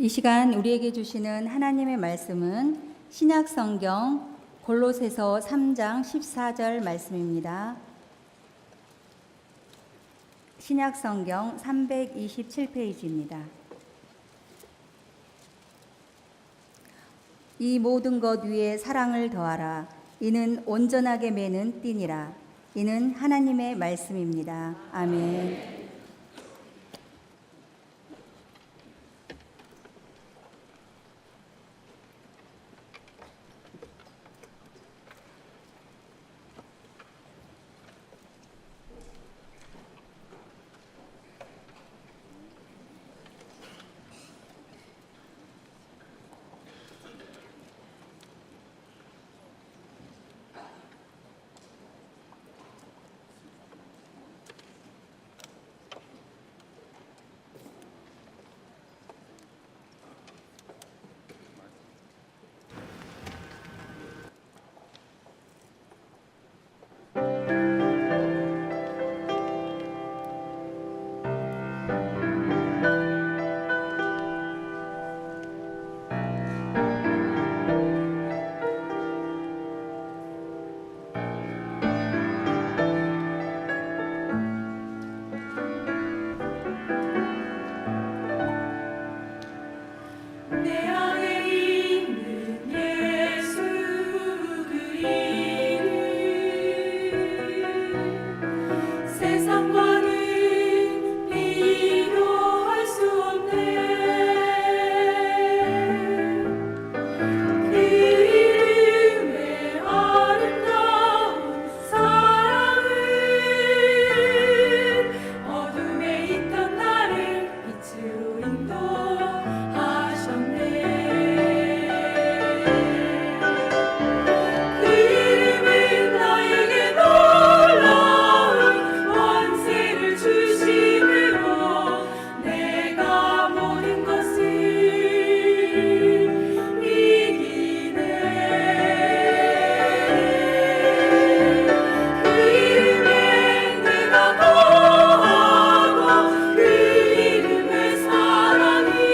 이 시간 우리에게 주시는 하나님의 말씀은 신약성경 골로새서 3장 14절 말씀입니다. 신약성경 327페이지입니다. 이 모든 것 위에 사랑을 더하라. 이는 온전하게 매는 띠니라. 이는 하나님의 말씀입니다. 아멘. 사랑이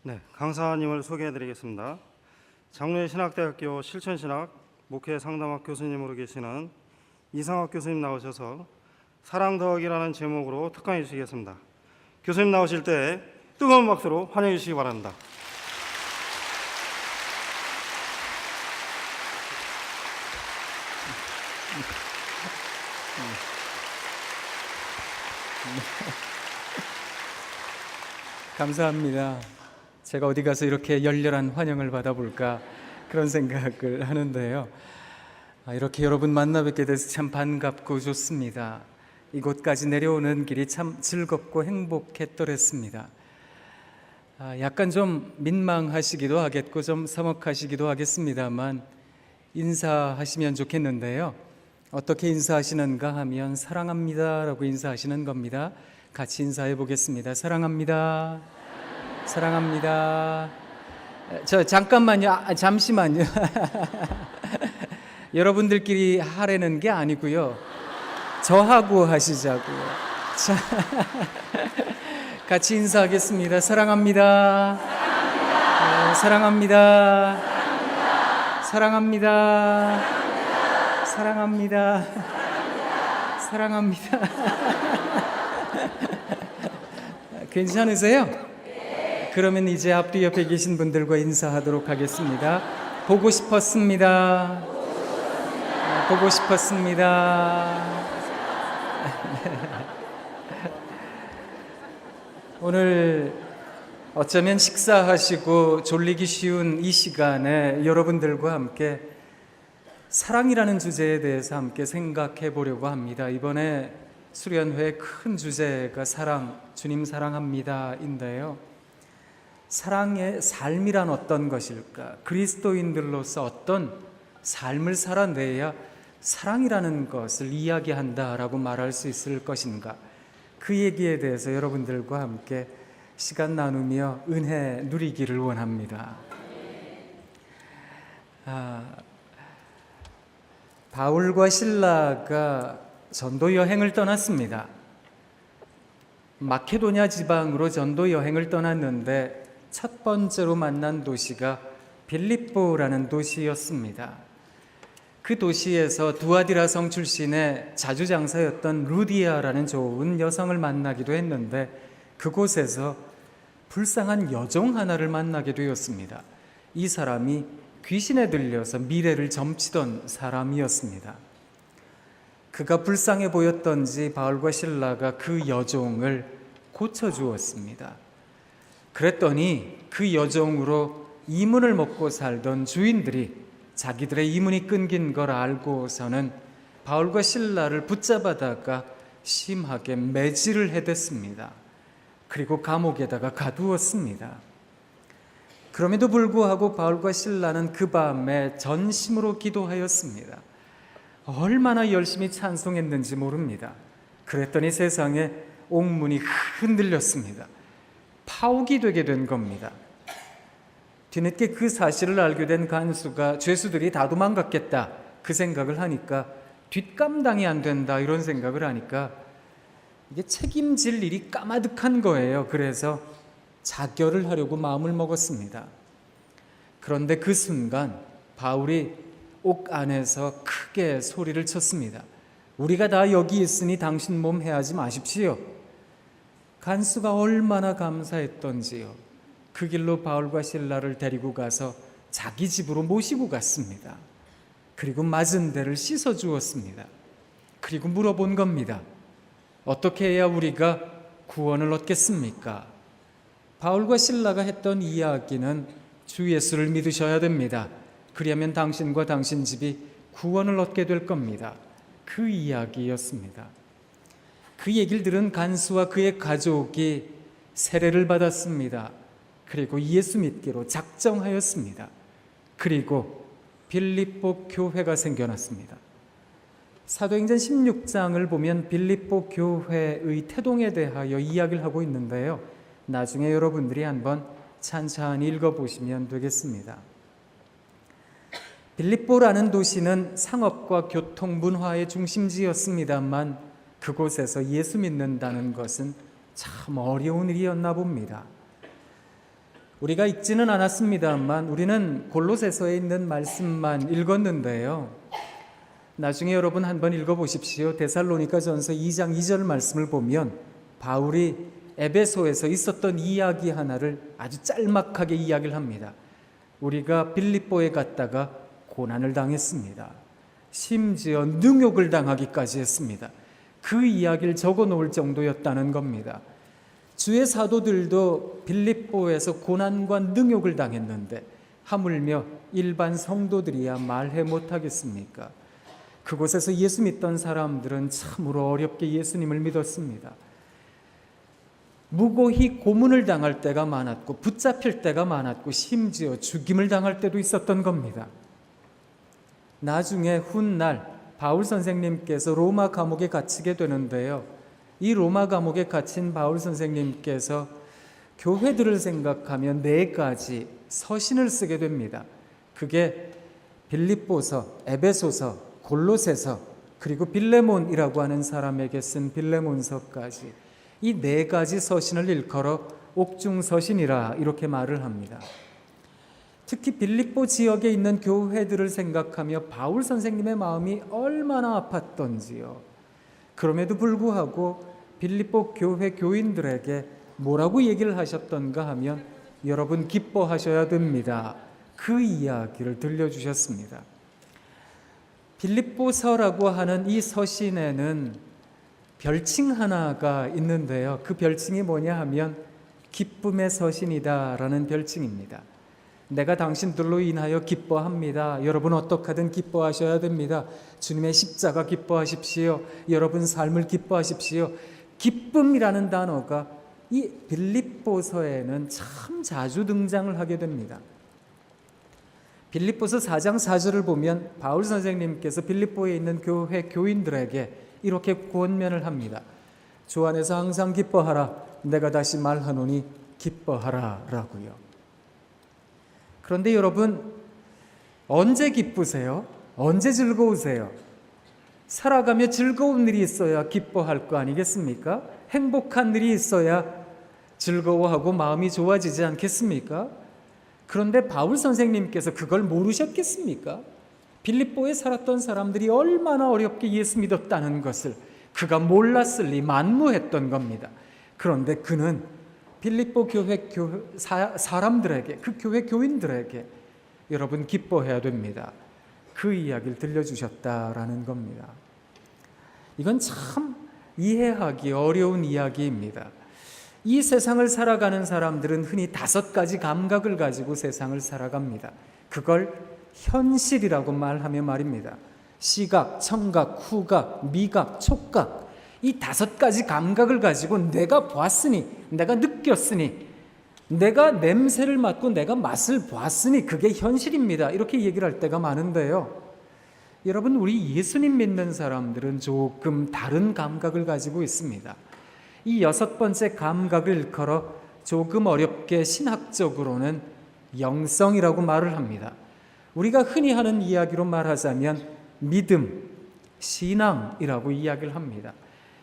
네, 강사님을 소개해드리겠습니다. 장로신학대학교 실천신학 목회 상담학 교수님으로 계시는 이상학 교수님 나오셔서 사랑 더하기라는 제목으로 특강해 주시겠습니다. 교수님 나오실 때 뜨거운 박수로 환영해 주시기 바랍니다. 감사합니다. 제가 어디 가서 이렇게 열렬한 환영을 받아볼까 그런 생각을 하는데요. 이렇게 여러분 만나 뵙게 돼서 참 반갑고 좋습니다. 이곳까지 내려오는 길이 참 즐겁고 행복했더랬습니다. 약간 좀 민망하시기도 하겠고 좀 서먹하시기도 하겠습니다만 인사하시면 좋겠는데요. 어떻게 인사하시는가 하면 사랑합니다 라고 인사하시는 겁니다. 같이 인사해 보겠습니다. 사랑합니다. 사랑합니다. 저 잠깐만요. 잠시만요. 여러분들끼리 하라는 게 아니고요. 저하고 하시자고요. 자, 같이 인사하겠습니다. 사랑합니다. 사랑합니다. 사랑합니다. 사랑합니다. 사랑합니다. 괜찮으세요? 그러면 이제 앞뒤 옆에 계신 분들과 인사하도록 하겠습니다. 보고 싶었습니다. 보고 싶었습니다. 오늘 어쩌면 식사하시고 졸리기 쉬운 이 시간에 여러분들과 함께 사랑이라는 주제에 대해서 함께 생각해 보려고 합니다. 이번에 수련회의 큰 주제가 사랑, 주님 사랑합니다인데요. 사랑의 삶이란 어떤 것일까? 그리스도인들로서 어떤 삶을 살아내야 사랑이라는 것을 이야기한다라고 말할 수 있을 것인가? 그 얘기에 대해서 여러분들과 함께 시간 나누며 은혜 누리기를 원합니다. 바울과 실라가 전도 여행을 떠났습니다. 마케도냐 지방으로 전도 여행을 떠났는데 첫 번째로 만난 도시가 빌립보라는 도시였습니다. 그 도시에서 두아디라 성 출신의 자주장사였던 루디아라는 좋은 여성을 만나기도 했는데 그곳에서 불쌍한 여종 하나를 만나게 되었습니다. 이 사람이 귀신에 들려서 미래를 점치던 사람이었습니다. 그가 불쌍해 보였던지 바울과 실라가 그 여종을 고쳐주었습니다. 그랬더니 그 여종으로 이문을 먹고 살던 주인들이 자기들의 이문이 끊긴 걸 알고서는 바울과 실라를 붙잡아다가 심하게 매질을 해댔습니다. 그리고 감옥에다가 가두었습니다. 그럼에도 불구하고 바울과 실라는 그 밤에 전심으로 기도하였습니다. 얼마나 열심히 찬송했는지 모릅니다. 그랬더니 세상에 옥문이 흔들렸습니다. 파옥이 되게 된 겁니다. 뒤늦게 그 사실을 알게 된 간수가 죄수들이 다 도망갔겠다 그 생각을 하니까, 뒷감당이 안 된다 이런 생각을 하니까 이게 책임질 일이 까마득한 거예요. 그래서 자결을 하려고 마음을 먹었습니다. 그런데 그 순간 바울이 옥 안에서 크게 소리를 쳤습니다. 우리가 다 여기 있으니 당신 몸 해하지 마십시오. 간수가 얼마나 감사했던지요. 그 길로 바울과 실라를 데리고 가서 자기 집으로 모시고 갔습니다. 그리고 맞은 데를 씻어 주었습니다. 그리고 물어본 겁니다. 어떻게 해야 우리가 구원을 얻겠습니까? 바울과 실라가 했던 이야기는 주 예수를 믿으셔야 됩니다. 그리하면 당신과 당신 집이 구원을 얻게 될 겁니다. 그 이야기였습니다. 그 얘기를 들은 간수와 그의 가족이 세례를 받았습니다. 그리고 예수 믿기로 작정하였습니다. 그리고 빌립보 교회가 생겨났습니다. 사도행전 16장을 보면 빌립보 교회의 태동에 대하여 이야기를 하고 있는데요. 나중에 여러분들이 한번 찬찬히 읽어보시면 되겠습니다. 빌립보라는 도시는 상업과 교통, 문화의 중심지였습니다만 그곳에서 예수 믿는다는 것은 참 어려운 일이었나 봅니다. 우리가 읽지는 않았습니다만 우리는 골로새서에 있는 말씀만 읽었는데요. 나중에 여러분 한번 읽어보십시오. 데살로니가전서 2장 2절 말씀을 보면 바울이 에베소에서 있었던 이야기 하나를 아주 짤막하게 이야기를 합니다. 우리가 빌립보에 갔다가 고난을 당했습니다. 심지어 능욕을 당하기까지 했습니다. 그 이야기를 적어 놓을 정도였다는 겁니다. 주의 사도들도 빌립보에서 고난과 능욕을 당했는데 하물며 일반 성도들이야 말해 못하겠습니까? 그곳에서 예수 믿던 사람들은 참으로 어렵게 예수님을 믿었습니다. 무고히 고문을 당할 때가 많았고 붙잡힐 때가 많았고 심지어 죽임을 당할 때도 있었던 겁니다. 나중에 훗날 바울 선생님께서 로마 감옥에 갇히게 되는데요. 이 로마 감옥에 갇힌 바울 선생님께서 교회들을 생각하며 4가지 서신을 쓰게 됩니다. 그게 빌립보서, 에베소서, 골로새서, 그리고 빌레몬이라고 하는 사람에게 쓴 빌레몬서까지 이 4가지 서신을 일컬어 옥중서신이라 이렇게 말을 합니다. 특히 빌립보 지역에 있는 교회들을 생각하며 바울 선생님의 마음이 얼마나 아팠던지요. 그럼에도 불구하고 빌립보 교회 교인들에게 뭐라고 얘기를 하셨던가 하면 여러분 기뻐하셔야 됩니다. 그 이야기를 들려주셨습니다. 빌립보서라고 하는 이 서신에는 별칭 하나가 있는데요. 그 별칭이 뭐냐 하면 기쁨의 서신이다라는 별칭입니다. 내가 당신들로 인하여 기뻐합니다. 여러분 어떻게든 기뻐하셔야 됩니다. 주님의 십자가 기뻐하십시오. 여러분 삶을 기뻐하십시오. 기쁨이라는 단어가 이 빌립보서에는 참 자주 등장을 하게 됩니다. 빌립보서 4장 4절을 보면 바울 선생님께서 빌립보에 있는 교회 교인들에게 이렇게 권면을 합니다. 주 안에서 항상 기뻐하라. 내가 다시 말하노니 기뻐하라 라고요. 그런데 여러분 언제 기쁘세요? 언제 즐거우세요? 살아가며 즐거운 일이 있어야 기뻐할 거 아니겠습니까? 행복한 일이 있어야 즐거워하고 마음이 좋아지지 않겠습니까? 그런데 바울 선생님께서 그걸 모르셨겠습니까? 빌립보에 살았던 사람들이 얼마나 어렵게 예수 믿었다는 것을 그가 몰랐을 리 만무했던 겁니다. 그런데 그는 빌립보 교회 사람들에게, 그 교회 교인들에게 여러분 기뻐해야 됩니다. 그 이야기를 들려주셨다라는 겁니다. 이건 참 이해하기 어려운 이야기입니다. 이 세상을 살아가는 사람들은 흔히 5가지 감각을 가지고 세상을 살아갑니다. 그걸 현실이라고 말하며 말입니다. 시각, 청각, 후각, 미각, 촉각, 이 5가지 감각을 가지고 내가 보았으니, 내가 느꼈으니, 내가 냄새를 맡고 내가 맛을 보았으니 그게 현실입니다. 이렇게 얘기를 할 때가 많은데요. 여러분, 우리 예수님 믿는 사람들은 조금 다른 감각을 가지고 있습니다. 이 6번째 감각을 일컬어 조금 어렵게 신학적으로는 영성이라고 말을 합니다. 우리가 흔히 하는 이야기로 말하자면 믿음, 신앙이라고 이야기를 합니다.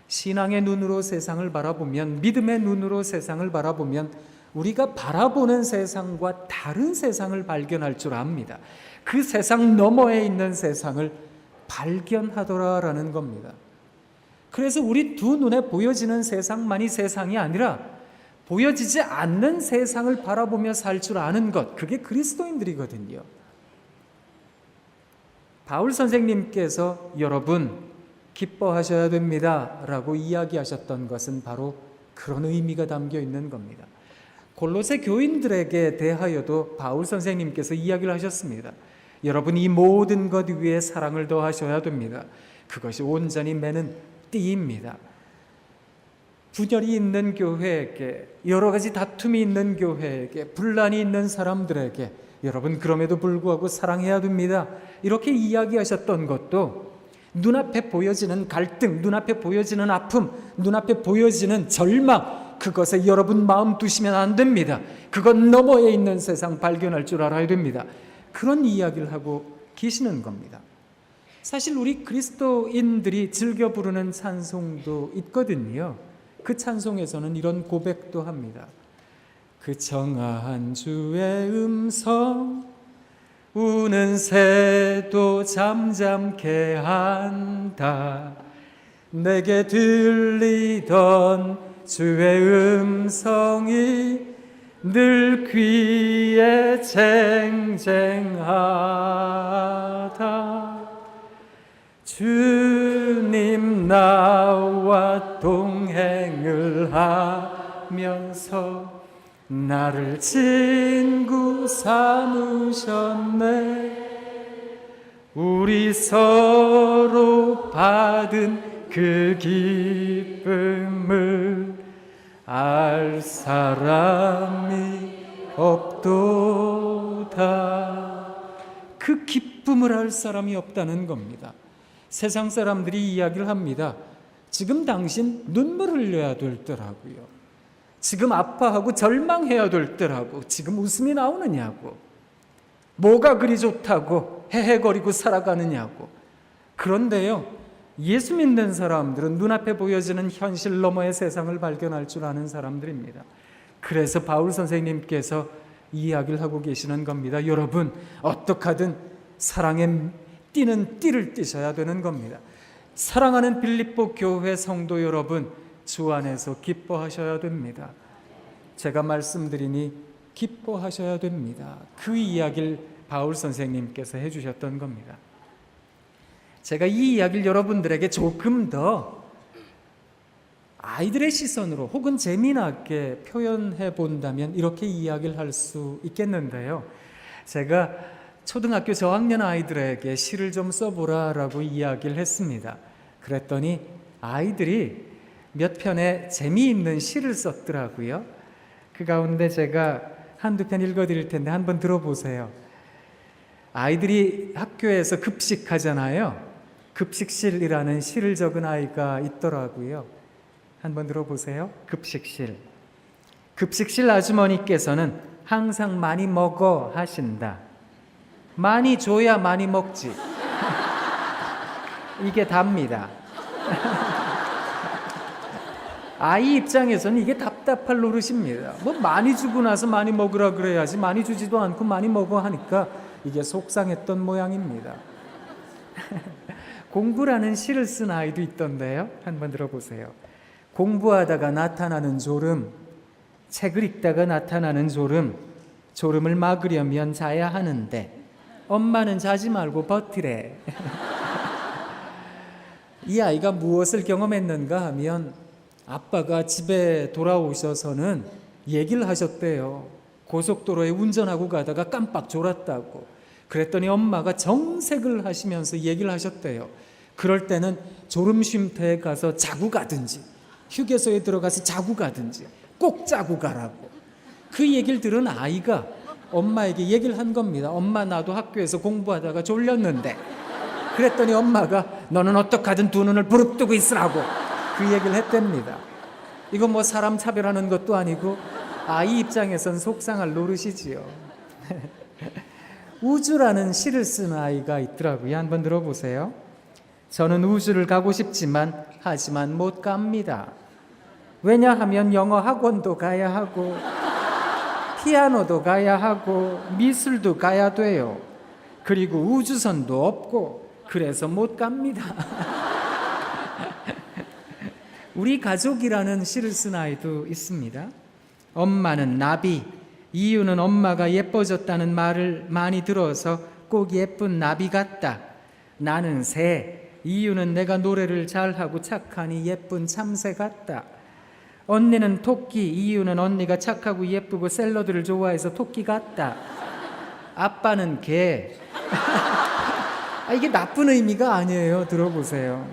신앙의 눈으로 세상을 바라보면, 믿음의 눈으로 세상을 바라보면 우리가 바라보는 세상과 다른 세상을 발견할 줄 압니다. 그 세상 너머에 있는 세상을 발견하더라라는 겁니다. 그래서 우리 두 눈에 보여지는 세상만이 세상이 아니라 보여지지 않는 세상을 바라보며 살 줄 아는 것, 그게 그리스도인들이거든요. 바울 선생님께서 여러분 기뻐하셔야 됩니다 라고 이야기하셨던 것은 바로 그런 의미가 담겨 있는 겁니다. 골로새 교인들에게 대하여도 바울 선생님께서 이야기를 하셨습니다. 여러분 이 모든 것 위에 사랑을 더하셔야 됩니다. 그것이 온전히 매는 띠입니다. 분열이 있는 교회에게, 여러 가지 다툼이 있는 교회에게, 분란이 있는 사람들에게 여러분 그럼에도 불구하고 사랑해야 됩니다. 이렇게 이야기하셨던 것도 눈앞에 보여지는 갈등, 눈앞에 보여지는 아픔, 눈앞에 보여지는 절망, 그것에 여러분 마음 두시면 안 됩니다. 그건 너머에 있는 세상 발견할 줄 알아야 됩니다. 그런 이야기를 하고 계시는 겁니다. 사실 우리 그리스도인들이 즐겨 부르는 찬송도 있거든요. 그 찬송에서는 이런 고백도 합니다. 그 정한 주의 음성 우는 새도 잠잠케 한다. 내게 들리던 주의 음성이 늘 귀에 쟁쟁하다. 주님 나와 동행을 하면서 나를 친구 삼으셨네. 우리 서로 받은 그 기쁨을 알 사람이 없도다. 그 기쁨을 알 사람이 없다는 겁니다. 세상 사람들이 이야기를 합니다. 지금 당신 눈물 흘려야 될 때라고요. 지금 아파하고 절망해야 될 때라고. 지금 웃음이 나오느냐고. 뭐가 그리 좋다고 헤헤거리고 살아가느냐고. 그런데요, 예수 믿는 사람들은 눈앞에 보여지는 현실 너머의 세상을 발견할 줄 아는 사람들입니다. 그래서 바울 선생님께서 이야기를 하고 계시는 겁니다. 여러분 어떻게 하든 사랑의 띠는 띠를 띠셔야 되는 겁니다. 사랑하는 빌립보 교회 성도 여러분, 주 안에서 기뻐하셔야 됩니다. 제가 말씀드리니 기뻐하셔야 됩니다. 그 이야기를 바울 선생님께서 해주셨던 겁니다. 제가 이 이야기를 여러분들에게 조금 더 아이들의 시선으로 혹은 재미나게 표현해 본다면 이렇게 이야기를 할 수 있겠는데요. 제가 초등학교 저학년 아이들에게 시를 좀 써보라라고 이야기를 했습니다. 그랬더니 아이들이 몇 편의 재미있는 시를 썼더라고요. 그 가운데 제가 한두 편 읽어드릴 텐데 한번 들어보세요. 아이들이 학교에서 급식하잖아요. 급식실이라는 시를 적은 아이가 있더라고요. 한번 들어보세요. 급식실. 급식실 아주머니께서는 항상 많이 먹어 하신다. 많이 줘야 많이 먹지. 이게 답니다. 아이 입장에서는 이게 답답할 노릇입니다. 뭐 많이 주고 나서 많이 먹으라 그래야지 많이 주지도 않고 많이 먹어 하니까 이게 속상했던 모양입니다. 공부라는 시를 쓴 아이도 있던데요. 한번 들어보세요. 공부하다가 나타나는 졸음, 책을 읽다가 나타나는 졸음, 졸음을 막으려면 자야 하는데 엄마는 자지 말고 버티래. 이 아이가 무엇을 경험했는가 하면 아빠가 집에 돌아오셔서는 얘기를 하셨대요. 고속도로에 운전하고 가다가 깜빡 졸았다고. 그랬더니 엄마가 정색을 하시면서 얘기를 하셨대요. 그럴 때는 졸음 쉼터에 가서 자고 가든지 휴게소에 들어가서 자고 가든지 꼭 자고 가라고. 그 얘기를 들은 아이가 엄마에게 얘기를 한 겁니다. 엄마, 나도 학교에서 공부하다가 졸렸는데. 그랬더니 엄마가 너는 어떡하든 두 눈을 부릅뜨고 있으라고 그 얘기를 했답니다. 이건 뭐 사람 차별하는 것도 아니고 아이 입장에선 속상할 노릇이지요. 우주라는 시를 쓴 아이가 있더라고요. 한번 들어보세요. 저는 우주를 가고 싶지만 하지만 못 갑니다. 왜냐하면 영어 학원도 가야 하고 피아노도 가야 하고 미술도 가야 돼요. 그리고 우주선도 없고 그래서 못 갑니다. 우리 가족이라는 시를 쓴 아이도 있습니다. 엄마는 나비, 이유는 엄마가 예뻐졌다는 말을 많이 들어서 꼭 예쁜 나비 같다. 나는 새, 이유는 내가 노래를 잘하고 착하니 예쁜 참새 같다. 언니는 토끼, 이유는 언니가 착하고 예쁘고 샐러드를 좋아해서 토끼 같다. 아빠는 개. 이게 나쁜 의미가 아니에요. 들어보세요.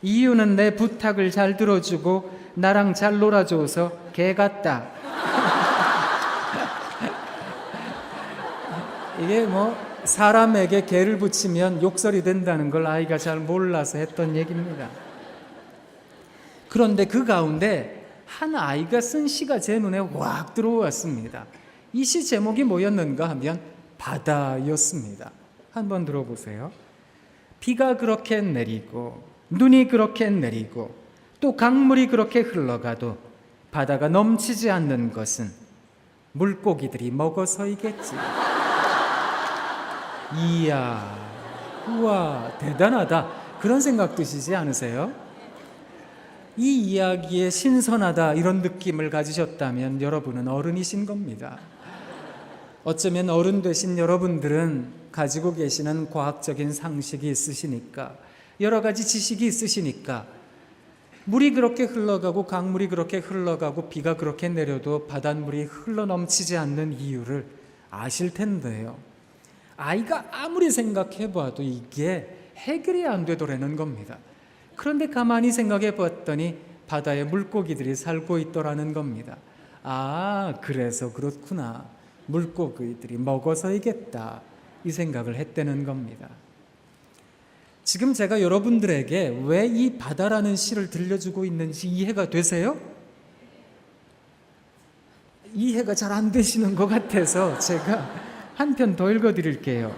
이유는 내 부탁을 잘 들어주고 나랑 잘 놀아줘서 개 같다. 이게 뭐 사람에게 개를 붙이면 욕설이 된다는 걸 아이가 잘 몰라서 했던 얘기입니다. 그런데 그 가운데 한 아이가 쓴 시가 제 눈에 확 들어왔습니다. 이 시 제목이 뭐였는가 하면 바다였습니다. 한번 들어보세요. 비가 그렇게 내리고 눈이 그렇게 내리고 또 강물이 그렇게 흘러가도 바다가 넘치지 않는 것은 물고기들이 먹어서이겠지. 이야, 우와, 대단하다. 그런 생각 드시지 않으세요? 이 이야기에 신선하다 이런 느낌을 가지셨다면 여러분은 어른이신 겁니다. 어쩌면 어른 되신 여러분들은 가지고 계시는 과학적인 상식이 있으시니까, 여러 가지 지식이 있으시니까 물이 그렇게 흘러가고 강물이 그렇게 흘러가고 비가 그렇게 내려도 바닷물이 흘러넘치지 않는 이유를 아실 텐데요. 아이가 아무리 생각해봐도 이게 해결이 안 되더라는 겁니다. 그런데 가만히 생각해 봤더니 바다에 물고기들이 살고 있더라는 겁니다. 아, 그래서 그렇구나. 물고기들이 먹어서이겠다. 이 생각을 했다는 겁니다. 지금 제가 여러분들에게 왜 이 바다라는 시를 들려주고 있는지 이해가 되세요? 이해가 잘 안 되시는 것 같아서 제가 한 편 더 읽어드릴게요.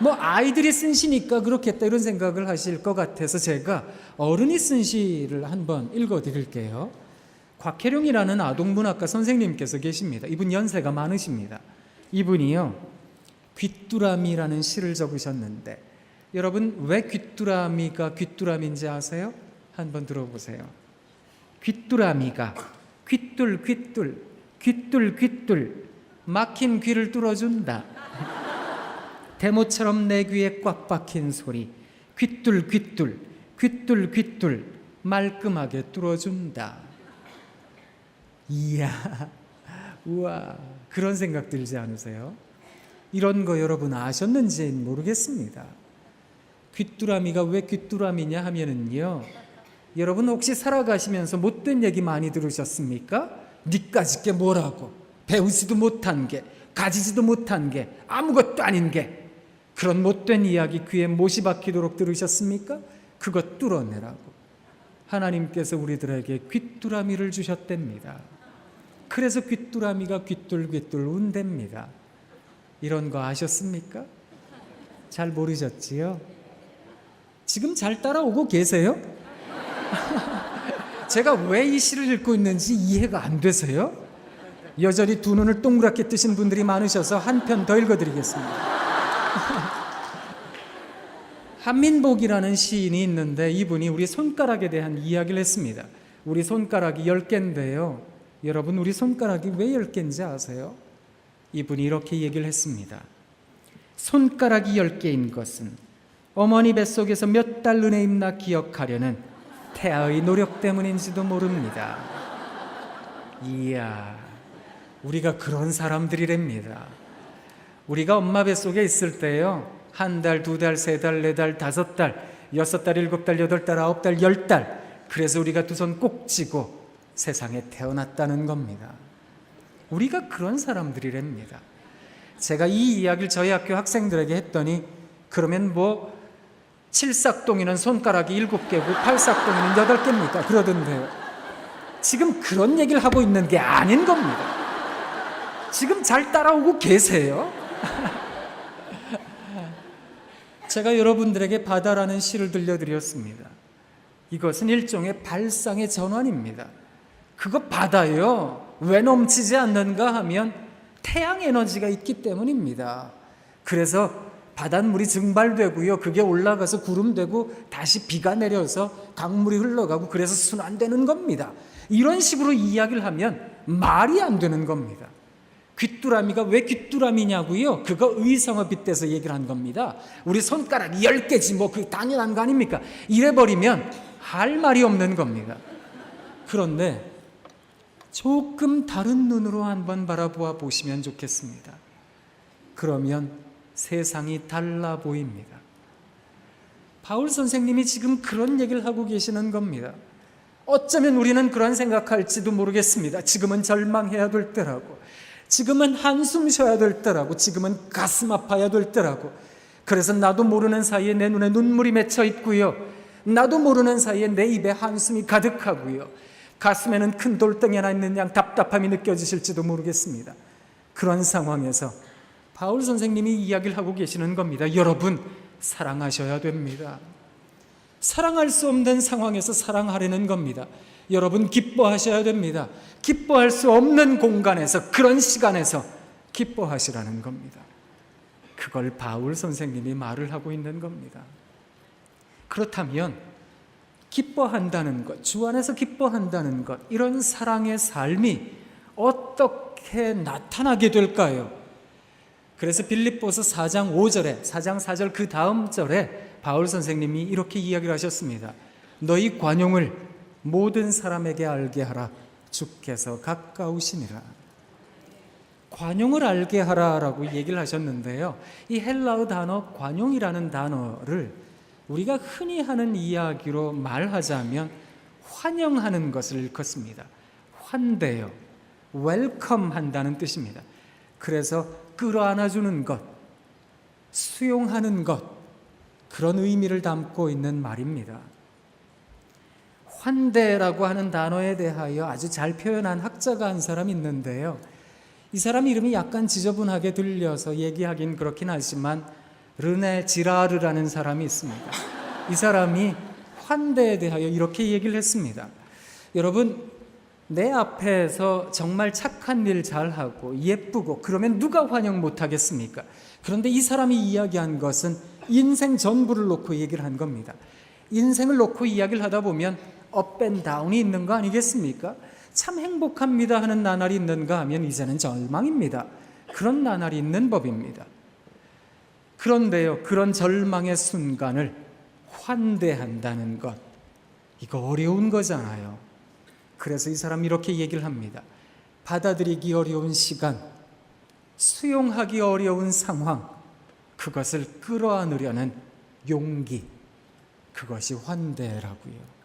뭐 아이들이 쓴 시니까 그렇겠다 이런 생각을 하실 것 같아서 제가 어른이 쓴 시를 한번 읽어드릴게요. 곽혜룡이라는 아동문학가 선생님께서 계십니다. 이분 연세가 많으십니다. 이분이요, 귀뚜라미라는 시를 적으셨는데 여러분 왜 귀뚜라미가 귀뚜라미인지 아세요? 한번 들어보세요. 귀뚜라미가 귀뚤귀뚤 귀뚤귀뚤 막힌 귀를 뚫어준다. 대모처럼 내 귀에 꽉 박힌 소리 귀뚤귀뚤 귀뚤귀뚤 말끔하게 뚫어준다. 이야, 우와, 그런 생각 들지 않으세요? 이런 거 여러분 아셨는지는 모르겠습니다. 귀뚜라미가 왜 귀뚜라미냐 하면은요, 여러분 혹시 살아가시면서 못된 얘기 많이 들으셨습니까? 니까짓 게 뭐라고, 배우지도 못한 게, 가지지도 못한 게, 아무것도 아닌 게, 그런 못된 이야기 귀에 못이 박히도록 들으셨습니까? 그것 뚫어내라고 하나님께서 우리들에게 귀뚜라미를 주셨답니다. 그래서 귀뚜라미가 귀뚤귀뚤 운답니다. 이런 거 아셨습니까? 잘 모르셨지요? 지금 잘 따라오고 계세요? 제가 왜 이 시를 읽고 있는지 이해가 안 되세요? 여전히 두 눈을 동그랗게 뜨신 분들이 많으셔서 한 편 더 읽어드리겠습니다. 한민복이라는 시인이 있는데 이분이 우리 손가락에 대한 이야기를 했습니다. 우리 손가락이 10개인데요. 여러분 우리 손가락이 왜 10개인지 아세요? 이분이 이렇게 얘기를 했습니다. 손가락이 10개인 것은 어머니 뱃속에서 몇 달 은혜 입나 기억하려는 태아의 노력 때문인지도 모릅니다. 이야, 우리가 그런 사람들이랍니다. 우리가 엄마 뱃속에 있을 때요, 1달, 2달, 3달, 4달, 5달, 6달, 7달, 8달, 9달, 10달, 그래서 우리가 두 손 꼭 쥐고 세상에 태어났다는 겁니다. 우리가 그런 사람들이랍니다. 제가 이 이야기를 저희 학교 학생들에게 했더니 그러면 뭐 7싹동이는 손가락이 7개고 8싹동이는 8개입니까? 그러던데요. 지금 그런 얘기를 하고 있는 게 아닌 겁니다. 지금 잘 따라오고 계세요? 제가 여러분들에게 바다라는 시를 들려드렸습니다. 이것은 일종의 발상의 전환입니다. 그거 바다요, 왜 넘치지 않는가 하면 태양 에너지가 있기 때문입니다. 그래서 바닷물이 증발되고요, 그게 올라가서 구름 되고 다시 비가 내려서 강물이 흘러가고 그래서 순환되는 겁니다. 이런 식으로 이야기를 하면 말이 안 되는 겁니다. 귀뚜라미가 왜 귀뚜라미냐고요? 그거 의성어 빗대서 얘기를 한 겁니다. 우리 손가락이 10개지 뭐 그 당연한 거 아닙니까? 이래버리면 할 말이 없는 겁니다. 그런데 조금 다른 눈으로 한번 바라보아 보시면 좋겠습니다. 그러면 세상이 달라 보입니다. 바울 선생님이 지금 그런 얘기를 하고 계시는 겁니다. 어쩌면 우리는 그런 생각할지도 모르겠습니다. 지금은 절망해야 될 때라고, 지금은 한숨 쉬어야 될 때라고, 지금은 가슴 아파야 될 때라고. 그래서 나도 모르는 사이에 내 눈에 눈물이 맺혀 있고요, 나도 모르는 사이에 내 입에 한숨이 가득하고요, 가슴에는 큰 돌덩이 하나 있는 양 답답함이 느껴지실지도 모르겠습니다. 그런 상황에서 바울 선생님이 이야기를 하고 계시는 겁니다. 여러분, 사랑하셔야 됩니다. 사랑할 수 없는 상황에서 사랑하려는 겁니다. 여러분, 기뻐하셔야 됩니다. 기뻐할 수 없는 공간에서, 그런 시간에서 기뻐하시라는 겁니다. 그걸 바울 선생님이 말을 하고 있는 겁니다. 그렇다면 기뻐한다는 것, 주 안에서 기뻐한다는 것, 이런 사랑의 삶이 어떻게 나타나게 될까요? 그래서 빌립보서 4장 5절에, 4장 4절 그 다음 절에 바울 선생님이 이렇게 이야기를 하셨습니다. 너희 관용을 모든 사람에게 알게 하라. 주께서 가까우시니라. 관용을 알게 하라라고 얘기를 하셨는데요, 이 헬라어 단어 관용이라는 단어를 우리가 흔히 하는 이야기로 말하자면 환영하는 것을 일컫습니다. 환대요, 웰컴 한다는 뜻입니다. 그래서 끌어안아주는 것, 수용하는 것, 그런 의미를 담고 있는 말입니다. 환대라고 하는 단어에 대하여 아주 잘 표현한 학자가 한 사람이 있는데요, 이 사람 이름이 약간 지저분하게 들려서 얘기하긴 그렇긴 하지만 르네 지라르라는 사람이 있습니다. 이 사람이 환대에 대하여 이렇게 얘기를 했습니다. 여러분, 내 앞에서 정말 착한 일 잘하고 예쁘고 그러면 누가 환영 못하겠습니까? 그런데 이 사람이 이야기한 것은 인생 전부를 놓고 얘기를 한 겁니다. 인생을 놓고 이야기를 하다 보면 업 앤 다운이 있는 거 아니겠습니까? 참 행복합니다 하는 나날이 있는가 하면 이제는 절망입니다. 그런 나날이 있는 법입니다. 그런데요, 그런 절망의 순간을 환대한다는 것, 이거 어려운 거잖아요. 그래서 이 사람이 이렇게 얘기를 합니다. 받아들이기 어려운 시간, 수용하기 어려운 상황, 그것을 끌어안으려는 용기, 그것이 환대라고요.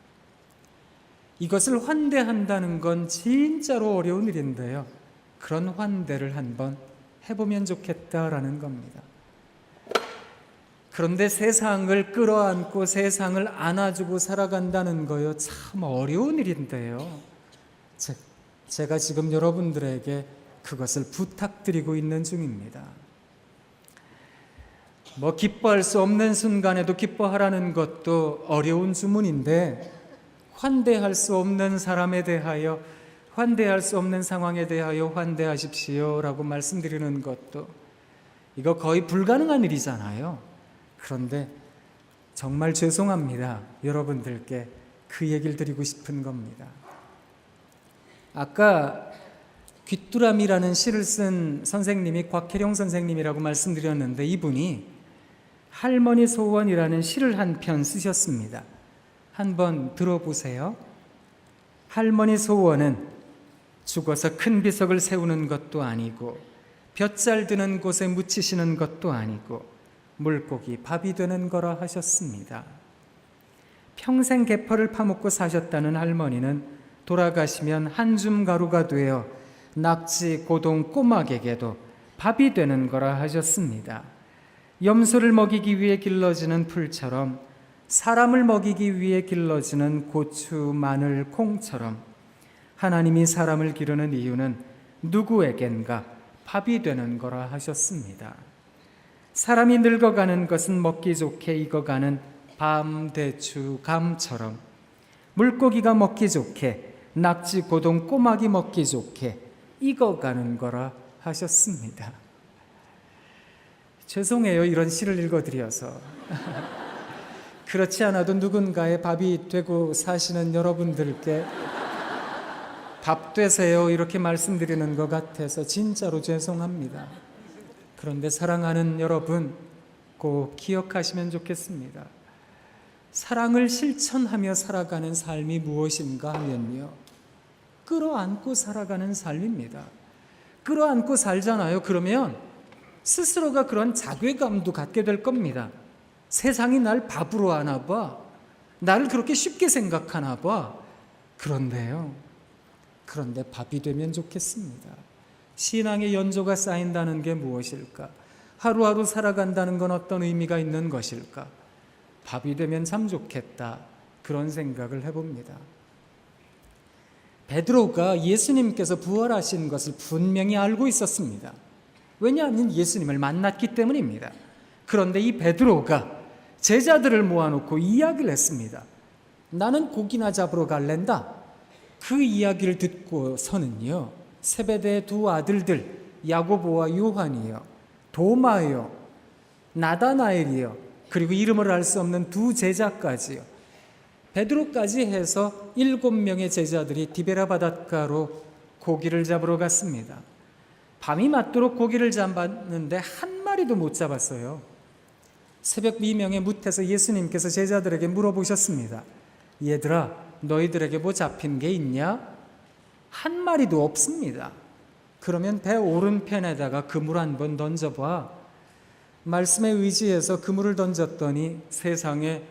이것을 환대한다는 건 진짜로 어려운 일인데요, 그런 환대를 한번 해보면 좋겠다라는 겁니다. 그런데 세상을 끌어안고 세상을 안아주고 살아간다는 거요, 참 어려운 일인데요, 제가 지금 여러분들에게 그것을 부탁드리고 있는 중입니다. 뭐 기뻐할 수 없는 순간에도 기뻐하라는 것도 어려운 주문인데, 환대할 수 없는 사람에 대하여, 환대할 수 없는 상황에 대하여 환대하십시오라고 말씀드리는 것도 이거 거의 불가능한 일이잖아요. 그런데 정말 죄송합니다. 여러분들께 그 얘기를 드리고 싶은 겁니다. 아까 귀뚜라미라는 시를 쓴 선생님이 곽혜룡 선생님이라고 말씀드렸는데, 이분이 할머니 소원이라는 시를 한 편 쓰셨습니다. 한번 들어보세요. 할머니 소원은 죽어서 큰 비석을 세우는 것도 아니고 볕잘 드는 곳에 묻히시는 것도 아니고 물고기 밥이 되는 거라 하셨습니다. 평생 개펄을 파먹고 사셨다는 할머니는 돌아가시면 한 줌 가루가 되어 낙지, 고동, 꼬막에게도 밥이 되는 거라 하셨습니다. 염소를 먹이기 위해 길러지는 풀처럼, 사람을 먹이기 위해 길러지는 고추, 마늘, 콩처럼 하나님이 사람을 기르는 이유는 누구에겐가 밥이 되는 거라 하셨습니다. 사람이 늙어가는 것은 먹기 좋게 익어가는 밤, 대추, 감처럼 물고기가 먹기 좋게, 낙지, 고동, 꼬막이 먹기 좋게 익어가는 거라 하셨습니다. 죄송해요, 이런 시를 읽어드려서. 그렇지 않아도 누군가의 밥이 되고 사시는 여러분들께 밥 되세요 이렇게 말씀드리는 것 같아서 진짜로 죄송합니다. 그런데 사랑하는 여러분, 꼭 기억하시면 좋겠습니다. 사랑을 실천하며 살아가는 삶이 무엇인가 하면요, 끌어안고 살아가는 삶입니다. 끌어안고 살잖아요. 그러면 스스로가 그런 자괴감도 갖게 될 겁니다. 세상이 날 바보로 하나 봐, 나를 그렇게 쉽게 생각하나 봐. 그런데 밥이 되면 좋겠습니다. 신앙의 연조가 쌓인다는 게 무엇일까? 하루하루 살아간다는 건 어떤 의미가 있는 것일까? 밥이 되면 참 좋겠다, 그런 생각을 해봅니다. 베드로가 예수님께서 부활하신 것을 분명히 알고 있었습니다. 왜냐하면 예수님을 만났기 때문입니다. 그런데 이 베드로가 제자들을 모아놓고 이야기를 했습니다. 나는 고기나 잡으러 갈랜다. 그 이야기를 듣고서는요, 세베대의 두 아들들 야고보와 요한이요, 도마요, 나다나엘이요, 그리고 이름을 알 수 없는 두 제자까지요, 베드로까지 해서 7명의 제자들이 디베라 바닷가로 고기를 잡으러 갔습니다. 밤이 맞도록 고기를 잡았는데 한 마리도 못 잡았어요. 새벽 미명에 뭇해서 예수님께서 제자들에게 물어보셨습니다. 얘들아, 너희들에게 뭐 잡힌 게 있냐? 한 마리도 없습니다. 그러면 배 오른편에다가 그물 한번 던져봐. 말씀에 의지해서 그물을 던졌더니 세상에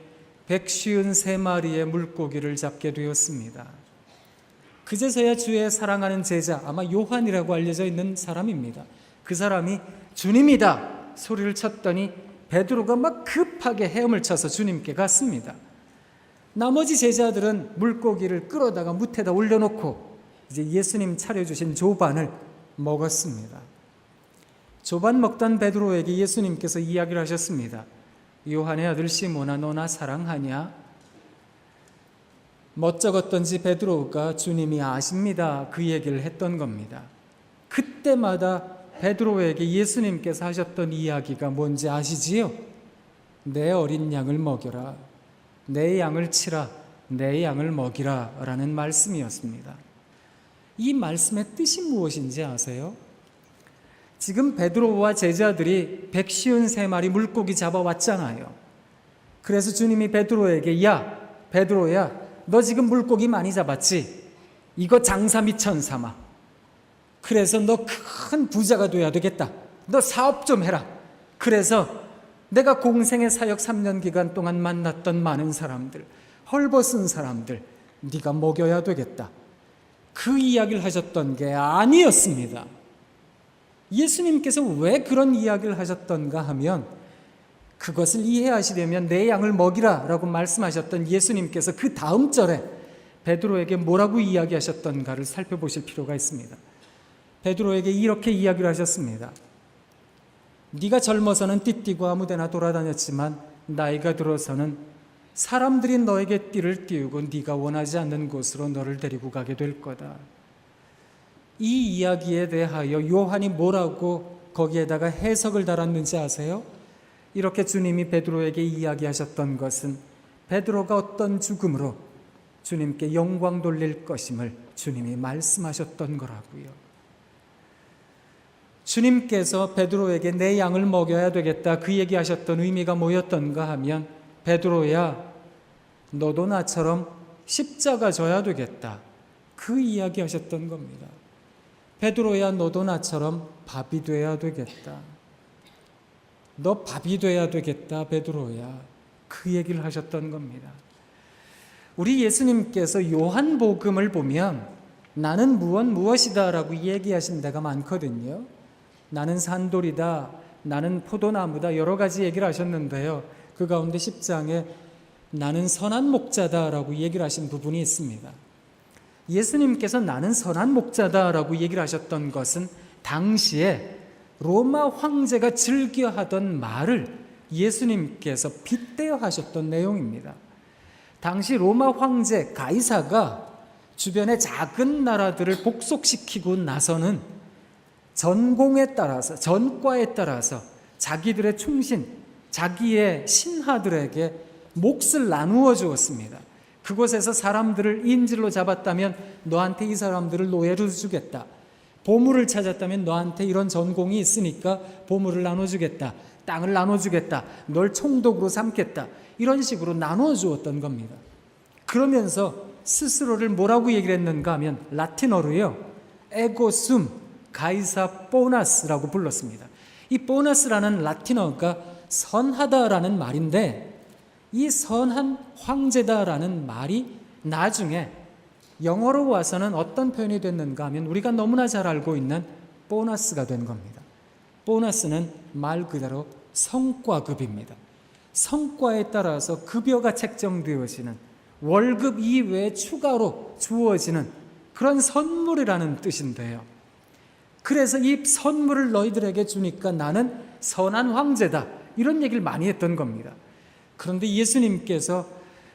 153마리의 물고기를 잡게 되었습니다. 그제서야 주의 사랑하는 제자, 아마 요한이라고 알려져 있는 사람입니다. 그 사람이 주님이다 소리를 쳤더니 베드로가 막 급하게 헤엄을 쳐서 주님께 갔습니다. 나머지 제자들은 물고기를 끌어다가 뭇에다 올려놓고 이제 예수님 차려주신 조반을 먹었습니다. 조반 먹던 베드로에게 예수님께서 이야기를 하셨습니다. 요한의 아들 시몬아, 너 나 사랑하냐? 멋쩍었던지 베드로가 주님이 아십니다, 그 얘기를 했던 겁니다. 그때마다 베드로에게 예수님께서 하셨던 이야기가 뭔지 아시지요? 내 어린 양을 먹여라, 내 양을 치라, 내 양을 먹이라 라는 말씀이었습니다. 이 말씀의 뜻이 무엇인지 아세요? 지금 베드로와 제자들이 153마리 물고기 잡아왔잖아요. 그래서 주님이 베드로에게, 야 베드로야, 너 지금 물고기 많이 잡았지? 이거 장사 미천 삼아. 그래서 너 큰 부자가 돼야 되겠다. 너 사업 좀 해라. 그래서 내가 공생의 사역 3년 기간 동안 만났던 많은 사람들, 헐벗은 사람들 네가 먹여야 되겠다. 그 이야기를 하셨던 게 아니었습니다. 예수님께서 왜 그런 이야기를 하셨던가 하면, 그것을 이해하시려면 내 양을 먹이라 라고 말씀하셨던 예수님께서 그 다음 절에 베드로에게 뭐라고 이야기하셨던가를 살펴보실 필요가 있습니다. 베드로에게 이렇게 이야기를 하셨습니다. 네가 젊어서는 띠띠고 아무데나 돌아다녔지만 나이가 들어서는 사람들이 너에게 띠를 띄우고 네가 원하지 않는 곳으로 너를 데리고 가게 될 거다. 이 이야기에 대하여 요한이 뭐라고 거기에다가 해석을 달았는지 아세요? 이렇게 주님이 베드로에게 이야기하셨던 것은 베드로가 어떤 죽음으로 주님께 영광 돌릴 것임을 주님이 말씀하셨던 거라고요. 주님께서 베드로에게 내 양을 먹여야 되겠다 그 얘기하셨던 의미가 뭐였던가 하면 베드로야 너도 나처럼 십자가 져야 되겠다 그 이야기 하셨던 겁니다. 베드로야 너도 나처럼 밥이 돼야 되겠다. 너 밥이 돼야 되겠다 베드로야 그 얘기를 하셨던 겁니다. 우리 예수님께서 요한복음을 보면 나는 무엇이다 라고 얘기하신 데가 많거든요. 나는 산돌이다, 나는 포도나무다 여러 가지 얘기를 하셨는데요. 그 가운데 10장에 나는 선한 목자다 라고 얘기를 하신 부분이 있습니다. 예수님께서 나는 선한 목자다 라고 얘기를 하셨던 것은 당시에 로마 황제가 즐겨하던 말을 예수님께서 빗대어 하셨던 내용입니다. 당시 로마 황제 가이사가 주변의 작은 나라들을 복속시키고 나서는 전공에 따라서 전과에 따라서 자기들의 충신, 자기의 신하들에게 몫을 나누어 주었습니다. 그곳에서 사람들을 인질로 잡았다면 너한테 이 사람들을 노예로 주겠다. 보물을 찾았다면 너한테 이런 전공이 있으니까 보물을 나눠주겠다. 땅을 나눠주겠다. 널 총독으로 삼겠다. 이런 식으로 나누어 주었던 겁니다. 그러면서 스스로를 뭐라고 얘기를 했는가 하면 라틴어로요. 에고숨 가이사 보나스라고 불렀습니다. 이 보나스라는 라틴어가 선하다라는 말인데 이 선한 황제다라는 말이 나중에 영어로 와서는 어떤 표현이 됐는가 하면 우리가 너무나 잘 알고 있는 보너스가 된 겁니다. 보너스는 말 그대로 성과급입니다. 성과에 따라서 급여가 책정되어지는 월급 이외에 추가로 주어지는 그런 선물이라는 뜻인데요. 그래서 이 선물을 너희들에게 주니까 나는 선한 황제다 이런 얘기를 많이 했던 겁니다. 그런데 예수님께서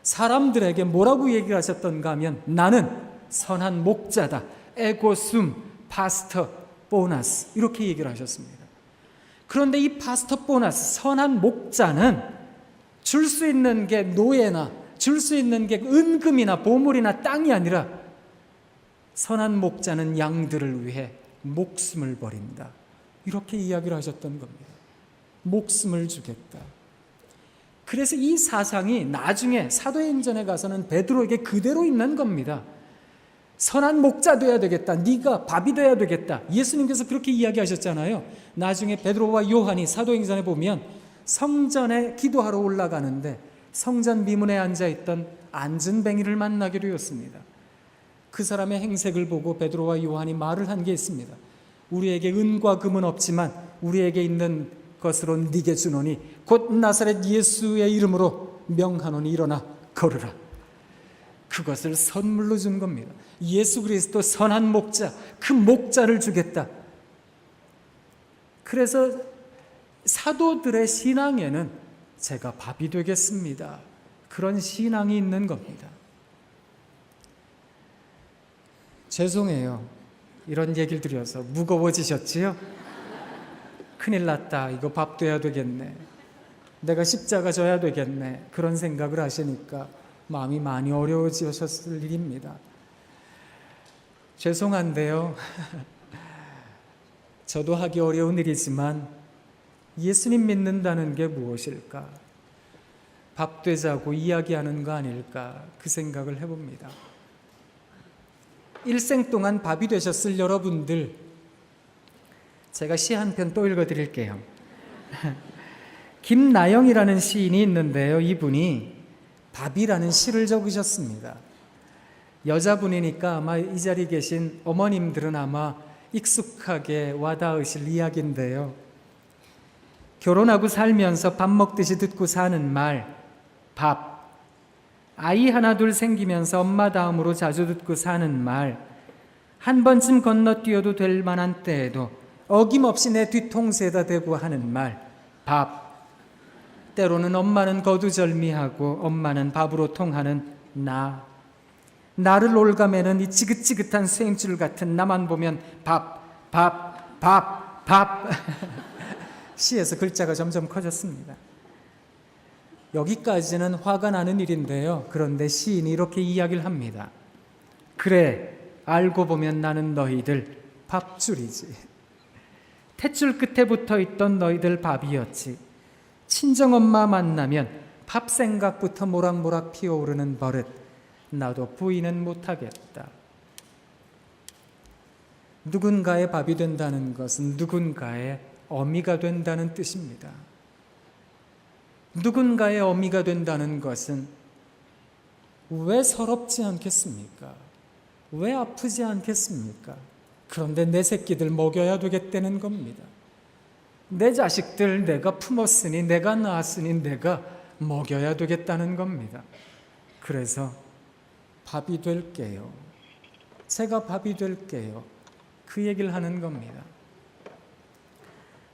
사람들에게 뭐라고 얘기를 하셨던가 하면 나는 선한 목자다. 에고숨 파스터 보너스 이렇게 얘기를 하셨습니다. 그런데 이 파스터 보너스 선한 목자는 줄 수 있는 게 노예나 줄 수 있는 게 은금이나 보물이나 땅이 아니라 선한 목자는 양들을 위해 목숨을 버린다. 이렇게 이야기를 하셨던 겁니다. 목숨을 주겠다. 그래서 이 사상이 나중에 사도행전에 가서는 베드로에게 그대로 있는 겁니다. 선한 목자 돼야 되겠다. 네가 밥이 돼야 되겠다. 예수님께서 그렇게 이야기하셨잖아요. 나중에 베드로와 요한이 사도행전에 보면 성전에 기도하러 올라가는데 성전 미문에 앉아있던 안진뱅이를 만나게 되었습니다. 그 사람의 행색을 보고 베드로와 요한이 말을 한 게 있습니다. 우리에게 은과 금은 없지만 우리에게 있는 것으로 네게 주노니 곧 나사렛 예수의 이름으로 명하노니 일어나 걸으라. 그것을 선물로 준 겁니다. 예수 그리스도 선한 목자, 그 목자를 주겠다. 그래서 사도들의 신앙에는 제가 밥이 되겠습니다. 그런 신앙이 있는 겁니다. 죄송해요. 이런 얘기를 드려서 무거워지셨지요? 큰일 났다. 이거 밥 돼야 되겠네. 내가 십자가 져야 되겠네. 그런 생각을 하시니까 마음이 많이 어려워지셨을 일입니다. 죄송한데요. 저도 하기 어려운 일이지만 예수님 믿는다는 게 무엇일까? 밥 되자고 이야기하는 거 아닐까? 그 생각을 해봅니다. 일생 동안 밥이 되셨을 여러분들, 제가 시 한 편 또 읽어드릴게요. 김나영이라는 시인이 있는데요. 이분이 밥이라는 시를 적으셨습니다. 여자분이니까 아마 이 자리에 계신 어머님들은 아마 익숙하게 와닿으실 이야기인데요. 결혼하고 살면서 밥 먹듯이 듣고 사는 말, 밥. 아이 하나 둘 생기면서 엄마 다음으로 자주 듣고 사는 말, 한 번쯤 건너뛰어도 될 만한 때에도 어김없이 내 뒤통수에다 대고 하는 말, 밥. 때로는 엄마는 거두절미하고 엄마는 밥으로 통하는 나. 나를 올가매는 이 지긋지긋한 수행줄 같은 나만 보면 밥, 밥, 밥, 밥. 시에서 글자가 점점 커졌습니다. 여기까지는 화가 나는 일인데요. 그런데 시인이 이렇게 이야기를 합니다. 그래, 알고 보면 나는 너희들 밥줄이지. 탯줄 끝에 붙어있던 너희들 밥이었지. 친정엄마 만나면 밥 생각부터 모락모락 피어오르는 버릇. 나도 부인은 못하겠다. 누군가의 밥이 된다는 것은 누군가의 어미가 된다는 뜻입니다. 누군가의 어미가 된다는 것은 왜 서럽지 않겠습니까? 왜 아프지 않겠습니까? 그런데 내 새끼들 먹여야 되겠다는 겁니다. 내 자식들 내가 품었으니, 내가 낳았으니 내가 먹여야 되겠다는 겁니다. 그래서 밥이 될게요. 제가 밥이 될게요. 그 얘기를 하는 겁니다.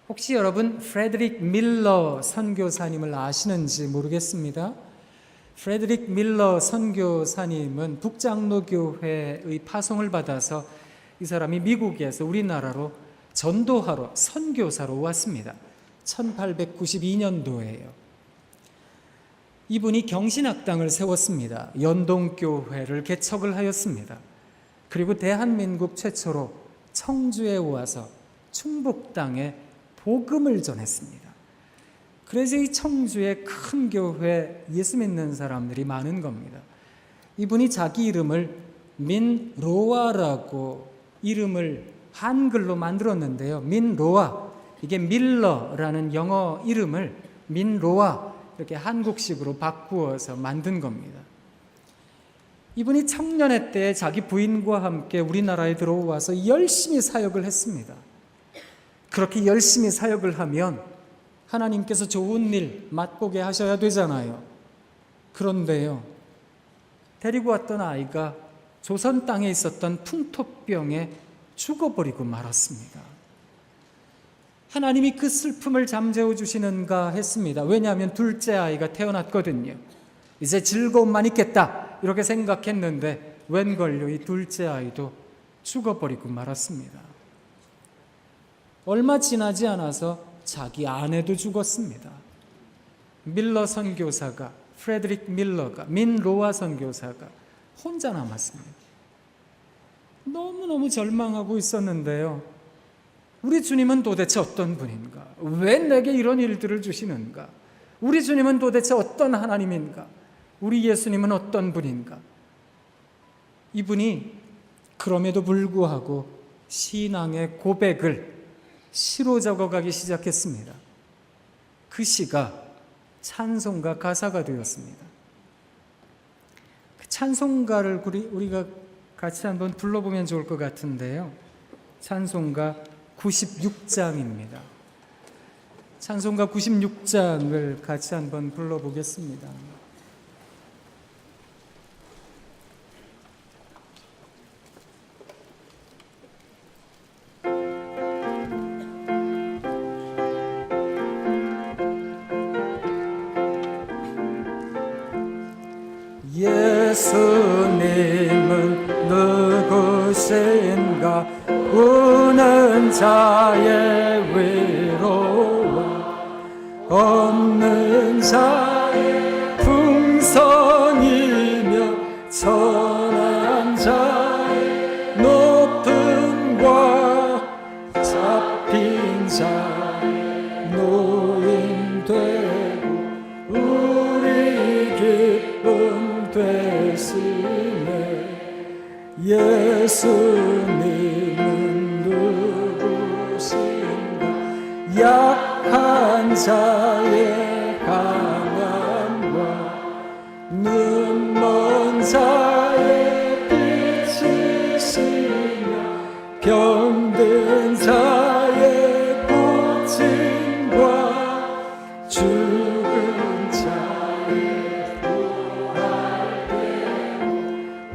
혹시 여러분 프레드릭 밀러 선교사님을 아시는지 모르겠습니다. 프레드릭 밀러 선교사님은 북장로교회의 파송을 받아서 이 사람이 미국에서 우리나라로 전도하러 선교사로 왔습니다. 1892년도에요. 이분이 경신학당을 세웠습니다. 연동교회를 개척을 하였습니다. 그리고 대한민국 최초로 청주에 와서 충북 땅에 복음을 전했습니다. 그래서 이 청주의 큰 교회 예수 믿는 사람들이 많은 겁니다. 이분이 자기 이름을 민로아라고 이름을 한글로 만들었는데요. 민로아, 이게 밀러라는 영어 이름을 민로아 이렇게 한국식으로 바꾸어서 만든 겁니다. 이분이 청년의 때 자기 부인과 함께 우리나라에 들어와서 열심히 사역을 했습니다. 그렇게 열심히 사역을 하면 하나님께서 좋은 일 맛보게 하셔야 되잖아요. 그런데요, 데리고 왔던 아이가 조선 땅에 있었던 풍토병에 죽어버리고 말았습니다. 하나님이 그 슬픔을 잠재워 주시는가 했습니다. 왜냐하면 둘째 아이가 태어났거든요. 이제 즐거움만 있겠다 이렇게 생각했는데 웬걸요, 이 둘째 아이도 죽어버리고 말았습니다. 얼마 지나지 않아서 자기 아내도 죽었습니다. 밀러 선교사가, 프레드릭 밀러가, 민로아 선교사가 혼자 남았습니다. 너무너무 절망하고 있었는데요. 우리 주님은 도대체 어떤 분인가? 왜 내게 이런 일들을 주시는가? 우리 주님은 도대체 어떤 하나님인가? 우리 예수님은 어떤 분인가? 이분이 그럼에도 불구하고 신앙의 고백을 시로 적어가기 시작했습니다. 그 시가 찬송가 가사가 되었습니다. 그 찬송가를 우리가 같이 한번 불러보면 좋을 것 같은데요. 찬송가 96장입니다. 찬송가 96장을 같이 한번 불러보겠습니다. 예수님은 누구신가? 우는 자의 위로와 없는 자의 풍성이며 천한 자의 높음과 잡힌 자의 노임 되고 우리 기쁨 되시네. 예수님은 누구신가? 약한 자의 강함과 눈먼 자의 빛이시며 병든 자의 고침과 죽은 자의 부활되고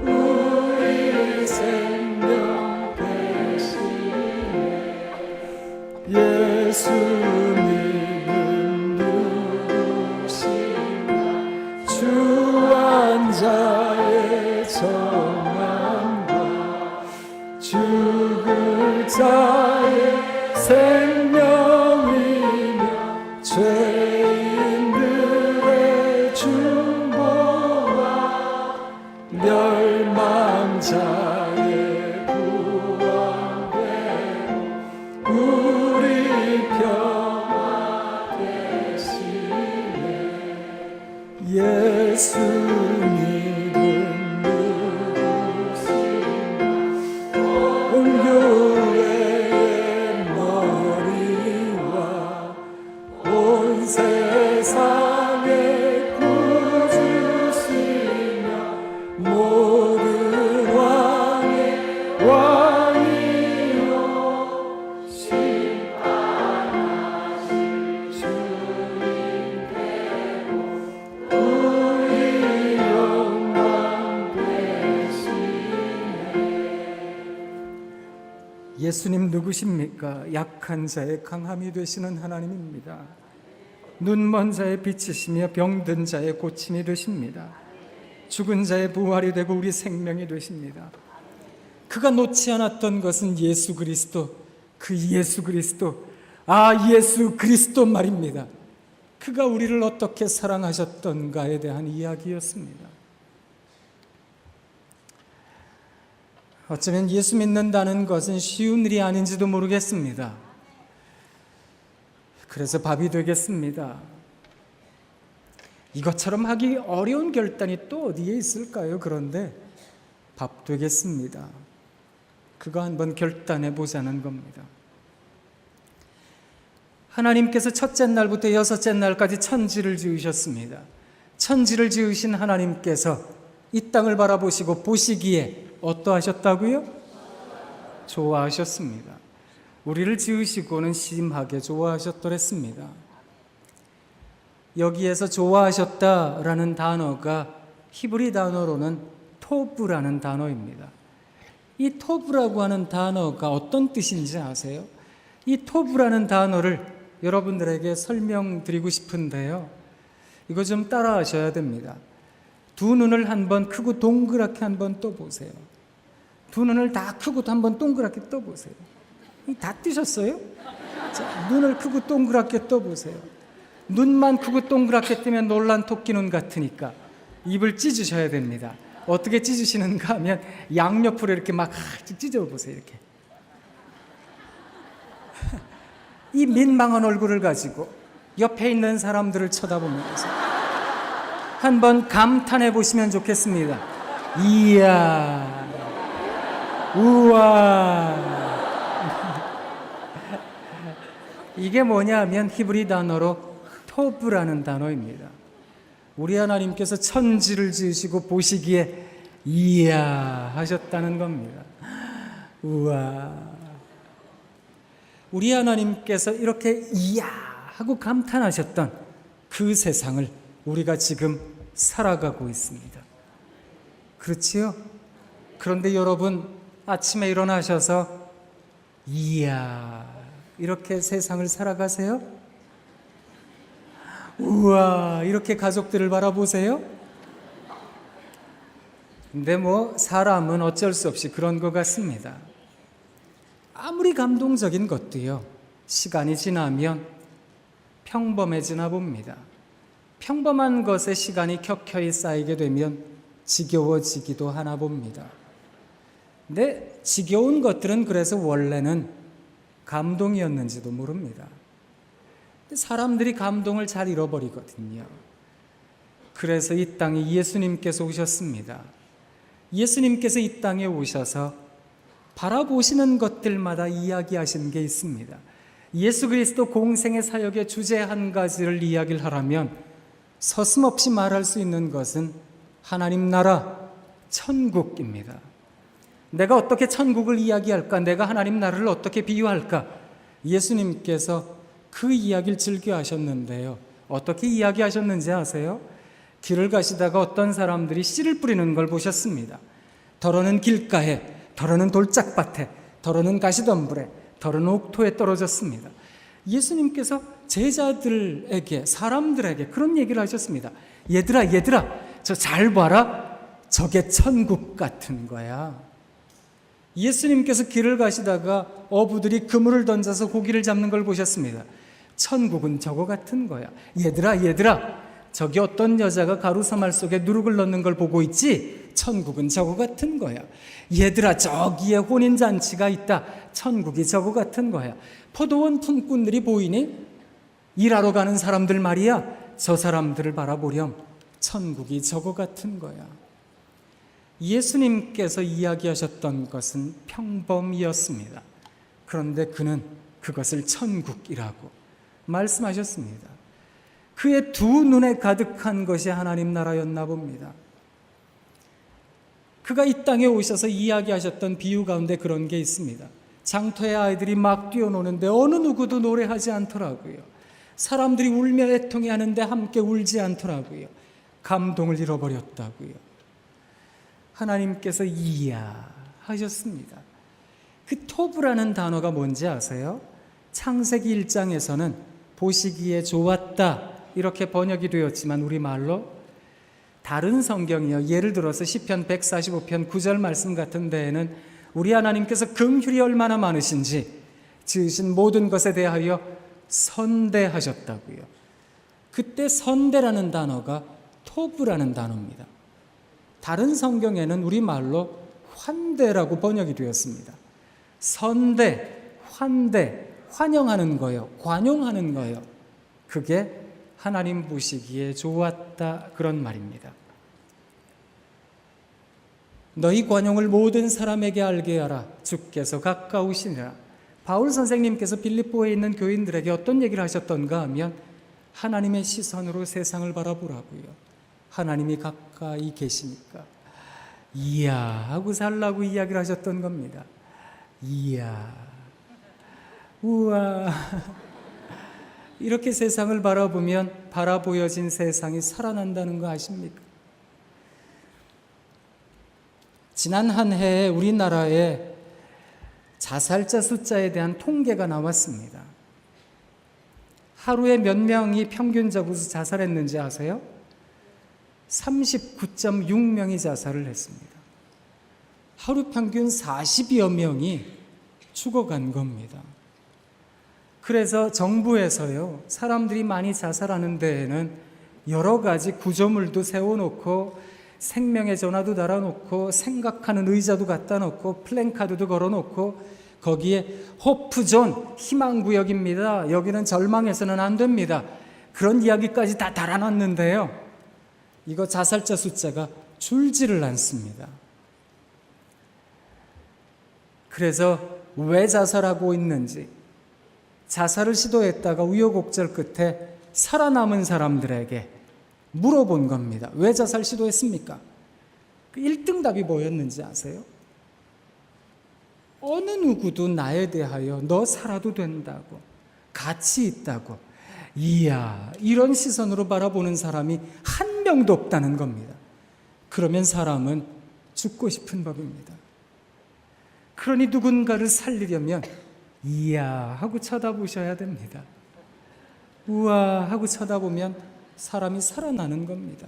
우리 생명 되시네. 예수님은 누구신가? 주한 자의 정함과 죽을 자의 생명이며 죄인들의 중보와 멸망자의 구원되고 우리 예수님은 누구신가 온 교회의 머리와 온 세상의 구주시며 모든 왕의 왕이요 심판하신 주님께로 우리 영광 되시네. 예수님 누구십니까? 약한 자의 강함이 되시는 하나님입니다. 눈먼 자의 빛이시며 병든 자의 고침이 되십니다. 죽은 자의 부활이 되고 우리 생명이 되십니다. 그가 놓지 않았던 것은 예수 그리스도, 그 예수 그리스도, 예수 그리스도 말입니다. 그가 우리를 어떻게 사랑하셨던가에 대한 이야기였습니다. 어쩌면 예수 믿는다는 것은 쉬운 일이 아닌지도 모르겠습니다. 그래서 밥이 되겠습니다. 이것처럼 하기 어려운 결단이 또 어디에 있을까요? 그런데 밥 되겠습니다. 그거 한번 결단해 보자는 겁니다. 하나님께서 첫째 날부터 여섯째 날까지 천지를 지으셨습니다. 천지를 지으신 하나님께서 이 땅을 바라보시고 보시기에 어떠하셨다고요? 좋아하셨습니다. 우리를 지으시고는 심하게 좋아하셨더랬습니다. 여기에서 좋아하셨다라는 단어가 히브리 단어로는 토브라는 단어입니다. 이 토브라고 하는 단어가 어떤 뜻인지 아세요? 이 토브라는 단어를 여러분들에게 설명드리고 싶은데요. 이거 좀 따라 하셔야 됩니다. 두 눈을 한번 크고 동그랗게 한번 떠보세요. 두 눈을 다 크고 한번 동그랗게 떠보세요. 다 뜨셨어요? 자, 눈을 크고 동그랗게 떠보세요. 눈만 크고 동그랗게 뜨면 놀란 토끼 눈 같으니까 입을 찢으셔야 됩니다. 어떻게 찢으시는가 하면 양옆으로 이렇게 막 찢어보세요. 이렇게. 이 민망한 얼굴을 가지고 옆에 있는 사람들을 쳐다보면서 한번 감탄해 보시면 좋겠습니다. 이야, 우와. 이게 뭐냐 하면 히브리 단어로 토브라는 단어입니다. 우리 하나님께서 천지를 지으시고 보시기에 이야 하셨다는 겁니다. 우와. 우리 하나님께서 이렇게 이야 하고 감탄하셨던 그 세상을 우리가 지금 살아가고 있습니다. 그렇지요? 그런데 여러분 아침에 일어나셔서 이야 이렇게 세상을 살아가세요? 우와 이렇게 가족들을 바라보세요? 근데 사람은 어쩔 수 없이 그런 것 같습니다. 아무리 감동적인 것도요 시간이 지나면 평범해지나 봅니다. 평범한 것에 시간이 켜켜이 쌓이게 되면 지겨워지기도 하나 봅니다. 근데 지겨운 것들은 그래서 원래는 감동이었는지도 모릅니다. 사람들이 감동을 잘 잃어버리거든요. 그래서 이 땅에 예수님께서 오셨습니다. 예수님께서 이 땅에 오셔서 바라보시는 것들마다 이야기하신 게 있습니다. 예수 그리스도 공생의 사역의 주제 한 가지를 이야기를 하라면 서슴없이 말할 수 있는 것은 하나님 나라, 천국입니다. 내가 어떻게 천국을 이야기할까? 내가 하나님 나라를 어떻게 비유할까? 예수님께서 그 이야기를 즐겨 하셨는데요. 어떻게 이야기하셨는지 아세요? 길을 가시다가 어떤 사람들이 씨를 뿌리는 걸 보셨습니다. 더러는 길가에, 더러는 돌짝밭에, 더러는 가시덤불에, 더러는 옥토에 떨어졌습니다. 예수님께서 제자들에게, 사람들에게 그런 얘기를 하셨습니다. 얘들아, 저 잘 봐라. 저게 천국 같은 거야. 예수님께서 길을 가시다가 어부들이 그물을 던져서 고기를 잡는 걸 보셨습니다. 천국은 저거 같은 거야. 얘들아, 저기 어떤 여자가 가루사말 속에 누룩을 넣는 걸 보고 있지? 천국은 저거 같은 거야. 얘들아, 저기에 혼인잔치가 있다. 천국이 저거 같은 거야. 포도원 품꾼들이 보이니? 일하러 가는 사람들 말이야. 저 사람들을 바라보렴. 천국이 저거 같은 거야. 예수님께서 이야기하셨던 것은 평범이었습니다. 그런데 그는 그것을 천국이라고 말씀하셨습니다. 그의 두 눈에 가득한 것이 하나님 나라였나 봅니다. 그가 이 땅에 오셔서 이야기하셨던 비유 가운데 그런 게 있습니다. 장터의 아이들이 막 뛰어노는데 어느 누구도 노래하지 않더라고요. 사람들이 울며 애통해 하는데 함께 울지 않더라고요. 감동을 잃어버렸다고요. 하나님께서 이야 하셨습니다. 그 토브라는 단어가 뭔지 아세요? 창세기 1장에서는 보시기에 좋았다 이렇게 번역이 되었지만 우리말로 다른 성경이요, 예를 들어서 시편 145편 9절 말씀 같은 데에는 우리 하나님께서 긍휼이 얼마나 많으신지 지으신 모든 것에 대하여 선대하셨다고요. 그때 선대라는 단어가 토브라는 단어입니다. 다른 성경에는 우리말로 환대라고 번역이 되었습니다. 선대, 환대, 환영하는 거요, 관용하는 거요. 그게 하나님 보시기에 좋았다 그런 말입니다. 너희 관용을 모든 사람에게 알게 하라. 주께서 가까우시니라. 바울 선생님께서 빌립보에 있는 교인들에게 어떤 얘기를 하셨던가 하면 하나님의 시선으로 세상을 바라보라고요. 하나님이 가까이 계시니까 이야 하고 살라고 이야기를 하셨던 겁니다. 이야, 우와. 이렇게 세상을 바라보면 바라보여진 세상이 살아난다는 거 아십니까? 지난 한 해에 우리나라의 자살자 숫자에 대한 통계가 나왔습니다. 하루에 몇 명이 평균적으로 자살했는지 아세요? 39.6명이 자살을 했습니다. 하루 평균 40여 명이 죽어간 겁니다. 그래서 정부에서요, 사람들이 많이 자살하는 데에는 여러 가지 구조물도 세워놓고 생명의 전화도 달아놓고 생각하는 의자도 갖다 놓고 플랜카드도 걸어놓고 거기에 호프존, 희망구역입니다. 여기는 절망해서는 안 됩니다. 그런 이야기까지 다 달아놨는데요. 이거 자살자 숫자가 줄지를 않습니다. 그래서 왜 자살하고 있는지, 자살을 시도했다가 우여곡절 끝에 살아남은 사람들에게 물어본 겁니다. 왜 자살 시도했습니까? 그 1등 답이 뭐였는지 아세요? 어느 누구도 나에 대하여 너 살아도 된다고, 가치 있다고, 이야, 이런 시선으로 바라보는 사람이 한 명도 없다는 겁니다. 그러면 사람은 죽고 싶은 법입니다. 그러니 누군가를 살리려면 이야 하고 쳐다보셔야 됩니다. 우와 하고 쳐다보면 사람이 살아나는 겁니다.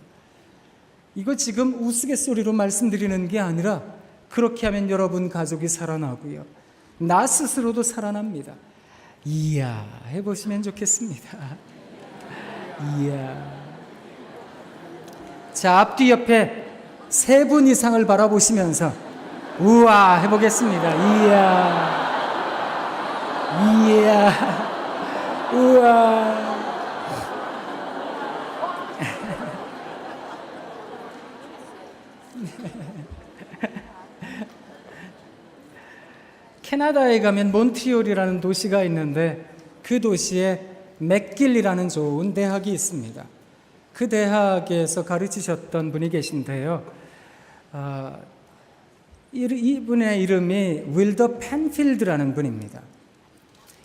이거 지금 우스갯소리로 말씀드리는 게 아니라 그렇게 하면 여러분 가족이 살아나고요, 나 스스로도 살아납니다. 이야 해보시면 좋겠습니다. 이야. 자, 앞뒤 옆에 3분 이상을 바라보시면서 우와 해보겠습니다. 이야, 이야, 우와. 캐나다에 가면 몬트리올이라는 도시가 있는데 그 도시에 맥길이라는 좋은 대학이 있습니다. 그 대학에서 가르치셨던 분이 계신데요. 이분의 이름이 윌더 펜필드라는 분입니다.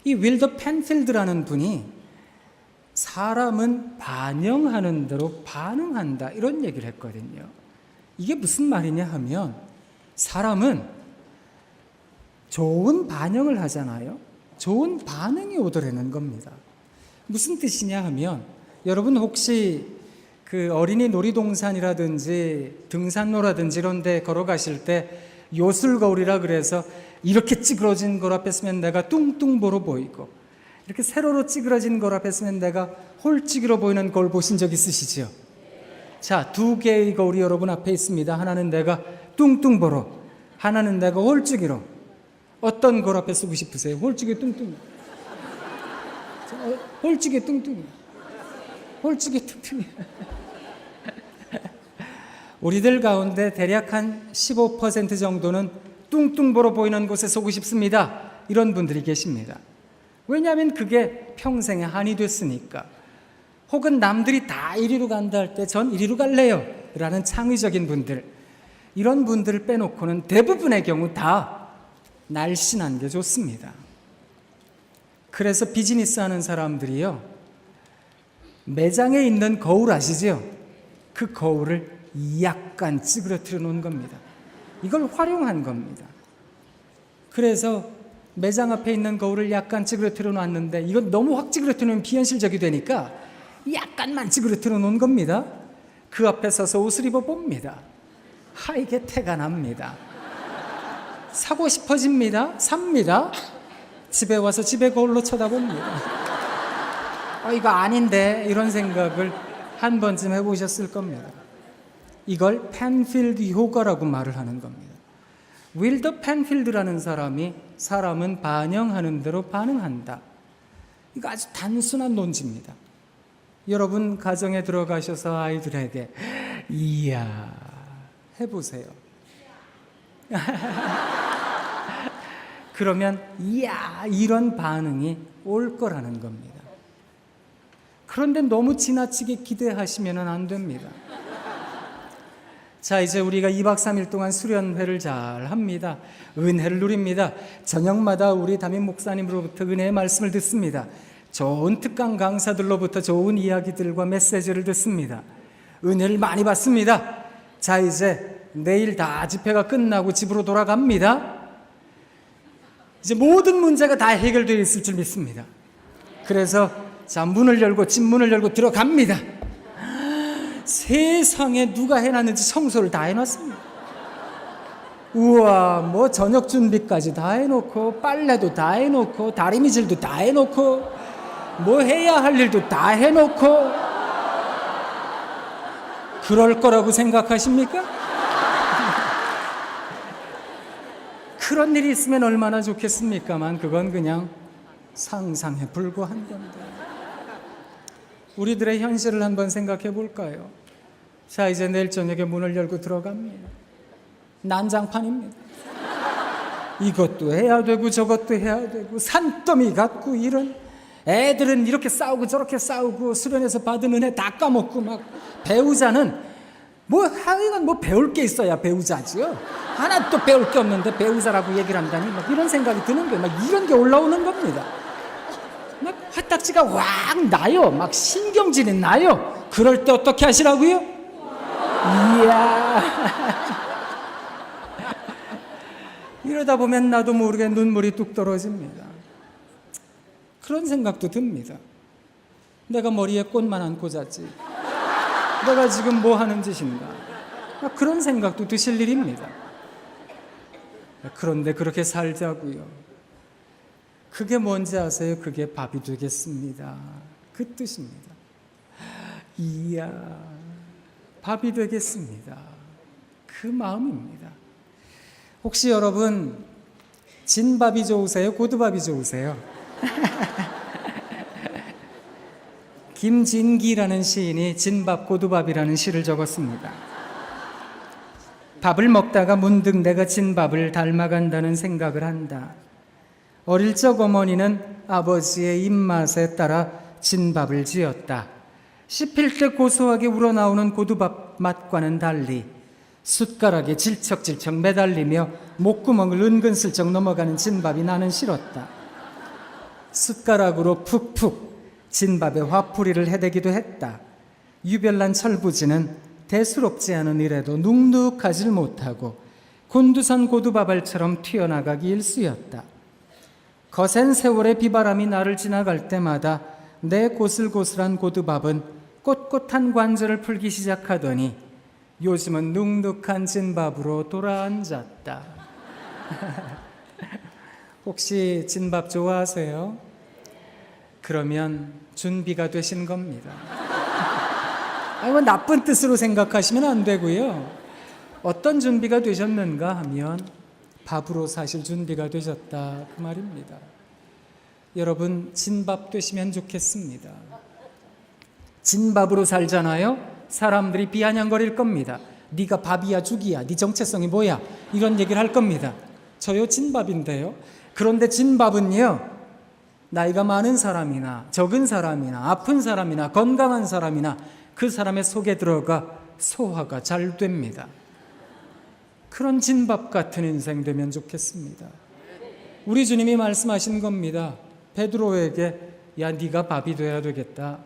이 윌더 펜필드라는 분이 사람은 반영하는 대로 반응한다 이런 얘기를 했거든요. 이게 무슨 말이냐 하면 사람은 좋은 반영을 하잖아요. 좋은 반응이 오더라는 겁니다. 무슨 뜻이냐 하면 여러분 혹시 그 어린이 놀이동산이라든지 등산로라든지 이런 데 걸어가실 때 요술거울이라 그래서 이렇게 찌그러진 걸 앞에 서면 내가 뚱뚱보로 보이고 이렇게 세로로 찌그러진 걸 앞에 서면 내가 홀쭉이로 보이는 거울 보신 적 있으시죠? 자, 2개의 거울이 여러분 앞에 있습니다. 하나는 내가 뚱뚱보로, 하나는 내가 홀쭉이로. 어떤 거울 앞에 쓰고 싶으세요? 홀쭉이 뚱뚱이. 홀쭉이 뚱뚱이. 홀쭉이 뚱뚱이. 우리들 가운데 대략 한 15% 정도는 뚱뚱보러 보이는 곳에 서고 싶습니다. 이런 분들이 계십니다. 왜냐하면 그게 평생의 한이 됐으니까. 혹은 남들이 다 이리로 간다 할 때 전 이리로 갈래요 라는 창의적인 분들, 이런 분들을 빼놓고는 대부분의 경우 다 날씬한 게 좋습니다. 그래서 비즈니스 하는 사람들이요, 매장에 있는 거울 아시죠? 그 거울을 약간 찌그러뜨려 놓은 겁니다. 이걸 활용한 겁니다. 그래서 매장 앞에 있는 거울을 약간 찌그러뜨려 놨는데 이건 너무 확 찌그러뜨려 놓으면 비현실적이 되니까 약간만 찌그러뜨려 놓은 겁니다. 그 앞에 서서 옷을 입어봅니다. 이게 태가 납니다. 사고 싶어집니다. 삽니다. 집에 와서 집에 거울로 쳐다봅니다. 이거 아닌데 이런 생각을 한 번쯤 해보셨을 겁니다. 이걸 펜필드 효과라고 말을 하는 겁니다. 윌더 펜필드라는 사람이 사람은 반영하는 대로 반응한다. 이거 아주 단순한 논지입니다. 여러분 가정에 들어가셔서 아이들에게 이야 해보세요. 그러면 이야 이런 반응이 올 거라는 겁니다. 그런데 너무 지나치게 기대하시면 안 됩니다. 자, 이제 우리가 2박 3일 동안 수련회를 잘 합니다. 은혜를 누립니다. 저녁마다 우리 담임 목사님으로부터 은혜의 말씀을 듣습니다. 좋은 특강 강사들로부터 좋은 이야기들과 메시지를 듣습니다. 은혜를 많이 받습니다. 자, 이제 내일 다 집회가 끝나고 집으로 돌아갑니다. 이제 모든 문제가 다 해결되어 있을 줄 믿습니다. 그래서 자, 문을 열고 집문을 열고 들어갑니다. 세상에 누가 해놨는지 청소를 다 해놨습니다. 우와, 뭐 저녁 준비까지 다 해놓고 빨래도 다 해놓고 다리미질도 다 해놓고 뭐 해야 할 일도 다 해놓고 그럴 거라고 생각하십니까? 그런 일이 있으면 얼마나 좋겠습니까만 그건 그냥 상상에 불과한 겁니다. 우리들의 현실을 한번 생각해 볼까요? 자, 이제 내일 저녁에 문을 열고 들어갑니다. 난장판입니다. 이것도 해야 되고 저것도 해야 되고 산더미 같고 이런 애들은 이렇게 싸우고 저렇게 싸우고 수련회에서 받은 은혜 다 까먹고 막 배우자는 하여간 배울 게 있어야 배우자지요. 하나도 배울 게 없는데 배우자라고 얘기를 한다니 막 이런 생각이 드는 거예요. 막 이런 게 올라오는 겁니다. 막 화딱지가 확 나요. 막 신경질이 나요. 그럴 때 어떻게 하시라고요? 이야. 이러다 보면 나도 모르게 눈물이 뚝 떨어집니다. 그런 생각도 듭니다. 내가 머리에 꽃만 안고 잤지. 내가 지금 뭐 하는 짓인가. 그런 생각도 드실 일입니다. 그런데 그렇게 살자고요. 그게 뭔지 아세요? 그게 밥이 되겠습니다. 그 뜻입니다. 이야, 밥이 되겠습니다. 그 마음입니다. 혹시 여러분 진밥이 좋으세요? 고두밥이 좋으세요? 김진기라는 시인이 진밥 고두밥이라는 시를 적었습니다. 밥을 먹다가 문득 내가 진밥을 닮아간다는 생각을 한다. 어릴 적 어머니는 아버지의 입맛에 따라 진밥을 지었다. 씹힐 때 고소하게 우러나오는 고두밥 맛과는 달리 숟가락에 질척질척 매달리며 목구멍을 은근슬쩍 넘어가는 진밥이 나는 싫었다. 숟가락으로 푹푹 진밥에 화풀이를 해대기도 했다. 유별난 철부지는 대수롭지 않은 일에도 눅눅하질 못하고 곤두선 고두밥알처럼 튀어나가기 일쑤였다. 거센 세월의 비바람이 나를 지나갈 때마다 내 고슬고슬한 고두밥은 꼿꼿한 관절을 풀기 시작하더니 요즘은 눅눅한 진밥으로 돌아앉았다. 혹시 진밥 좋아하세요? 그러면 준비가 되신 겁니다. 나쁜 뜻으로 생각하시면 안 되고요. 어떤 준비가 되셨는가 하면 밥으로 사실 준비가 되셨다 그 말입니다. 여러분 진밥 되시면 좋겠습니다. 진밥으로 살잖아요. 사람들이 비아냥거릴 겁니다. 네가 밥이야 죽이야, 네 정체성이 뭐야, 이런 얘기를 할 겁니다. 저요 진밥인데요. 그런데 진밥은요, 나이가 많은 사람이나 적은 사람이나 아픈 사람이나 건강한 사람이나 그 사람의 속에 들어가 소화가 잘 됩니다. 그런 진밥 같은 인생 되면 좋겠습니다. 우리 주님이 말씀하신 겁니다. 베드로에게 야 네가 밥이 돼야 되겠다.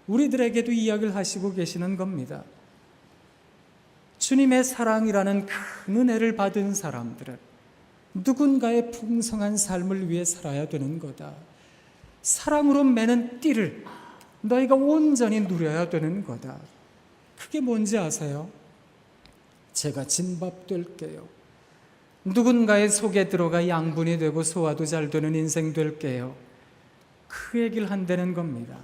우리들에게도 이야기를 하시고 계시는 겁니다. 주님의 사랑이라는 큰 은혜를 받은 사람들은 누군가의 풍성한 삶을 위해 살아야 되는 거다. 사랑으로 매는 띠를 너희가 온전히 누려야 되는 거다. 그게 뭔지 아세요? 제가 진밥 될게요. 누군가의 속에 들어가 양분이 되고 소화도 잘 되는 인생 될게요. 그 얘기를 한다는 겁니다.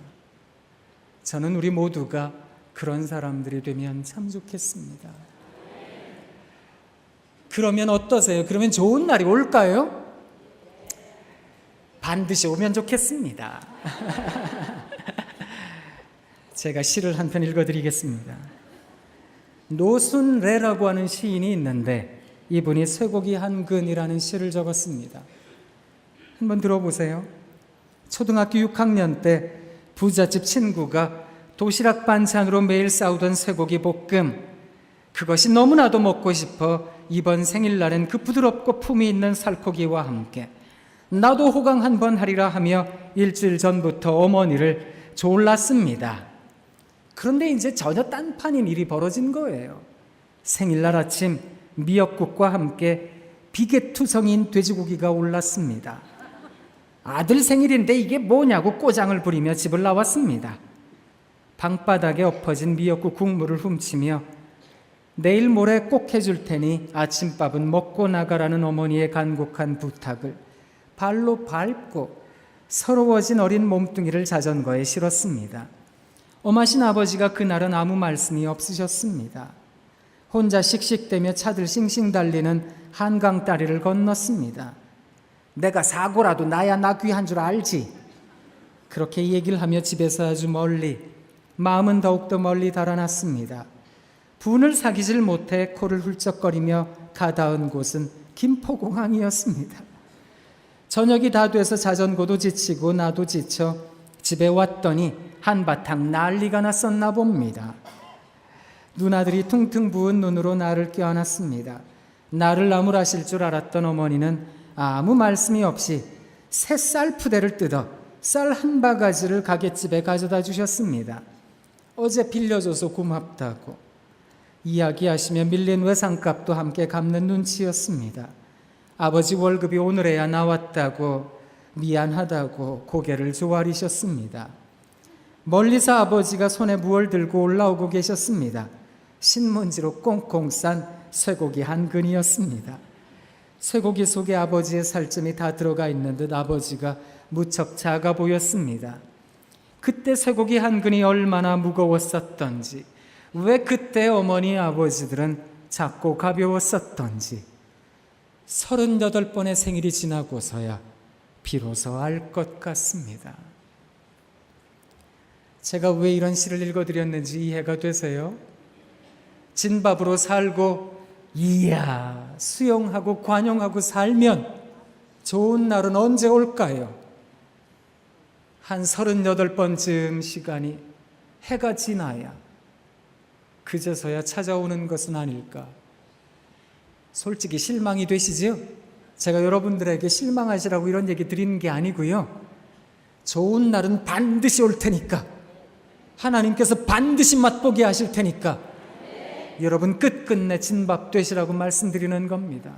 저는 우리 모두가 그런 사람들이 되면 참 좋겠습니다. 그러면 어떠세요? 그러면 좋은 날이 올까요? 반드시 오면 좋겠습니다. 제가 시를 한 편 읽어드리겠습니다. 노순례라고 하는 시인이 있는데 이분이 쇠고기 한 근이라는 시를 적었습니다. 한번 들어보세요. 초등학교 6학년 때 부잣집 친구가 도시락 반찬으로 매일 싸우던 쇠고기 볶음, 그것이 너무나도 먹고 싶어 이번 생일날엔 그 부드럽고 품이 있는 살코기와 함께 나도 호강 한번 하리라 하며 일주일 전부터 어머니를 졸랐습니다. 그런데 이제 전혀 딴판인 일이 벌어진 거예요. 생일날 아침 미역국과 함께 비계투성인 돼지고기가 올랐습니다. 아들 생일인데 이게 뭐냐고 꼬장을 부리며 집을 나왔습니다. 방바닥에 엎어진 미역국 국물을 훔치며 내일 모레 꼭 해줄 테니 아침밥은 먹고 나가라는 어머니의 간곡한 부탁을 발로 밟고 서러워진 어린 몸뚱이를 자전거에 실었습니다. 엄하신 아버지가 그날은 아무 말씀이 없으셨습니다. 혼자 씩씩대며 차들 싱싱 달리는 한강 다리를 건넜습니다. 내가 사고라도 나야 나 귀한 줄 알지. 그렇게 얘기를 하며 집에서 아주 멀리, 마음은 더욱더 멀리 달아났습니다. 분을 사귀질 못해 코를 훌쩍거리며 가닿은 곳은 김포공항이었습니다. 저녁이 다 돼서 자전거도 지치고 나도 지쳐 집에 왔더니 한바탕 난리가 났었나 봅니다. 누나들이 퉁퉁 부은 눈으로 나를 껴안았습니다. 나를 나무라실 줄 알았던 어머니는 아무 말씀이 없이 새 쌀 푸대를 뜯어 쌀 한 바가지를 가게집에 가져다 주셨습니다. 어제 빌려줘서 고맙다고 이야기하시며 밀린 외상값도 함께 갚는 눈치였습니다. 아버지 월급이 오늘에야 나왔다고 미안하다고 고개를 조아리셨습니다. 멀리서 아버지가 손에 무얼 들고 올라오고 계셨습니다. 신문지로 꽁꽁 싼 쇠고기 한 근이었습니다. 쇠고기 속에 아버지의 살점이 다 들어가 있는 듯 아버지가 무척 작아 보였습니다. 그때 쇠고기 한 근이 얼마나 무거웠었던지, 왜 그때 어머니 아버지들은 작고 가벼웠었던지 38번의 생일이 지나고서야 비로소 알 것 같습니다. 제가 왜 이런 시를 읽어드렸는지 이해가 되세요? 진밥으로 살고 이야 수용하고 관용하고 살면 좋은 날은 언제 올까요? 한 38번쯤 시간이 해가 지나야 그제서야 찾아오는 것은 아닐까. 솔직히 실망이 되시죠? 제가 여러분들에게 실망하시라고 이런 얘기 드리는 게 아니고요. 좋은 날은 반드시 올 테니까, 하나님께서 반드시 맛보게 하실 테니까 여러분 끝끝내 진밥 되시라고 말씀드리는 겁니다.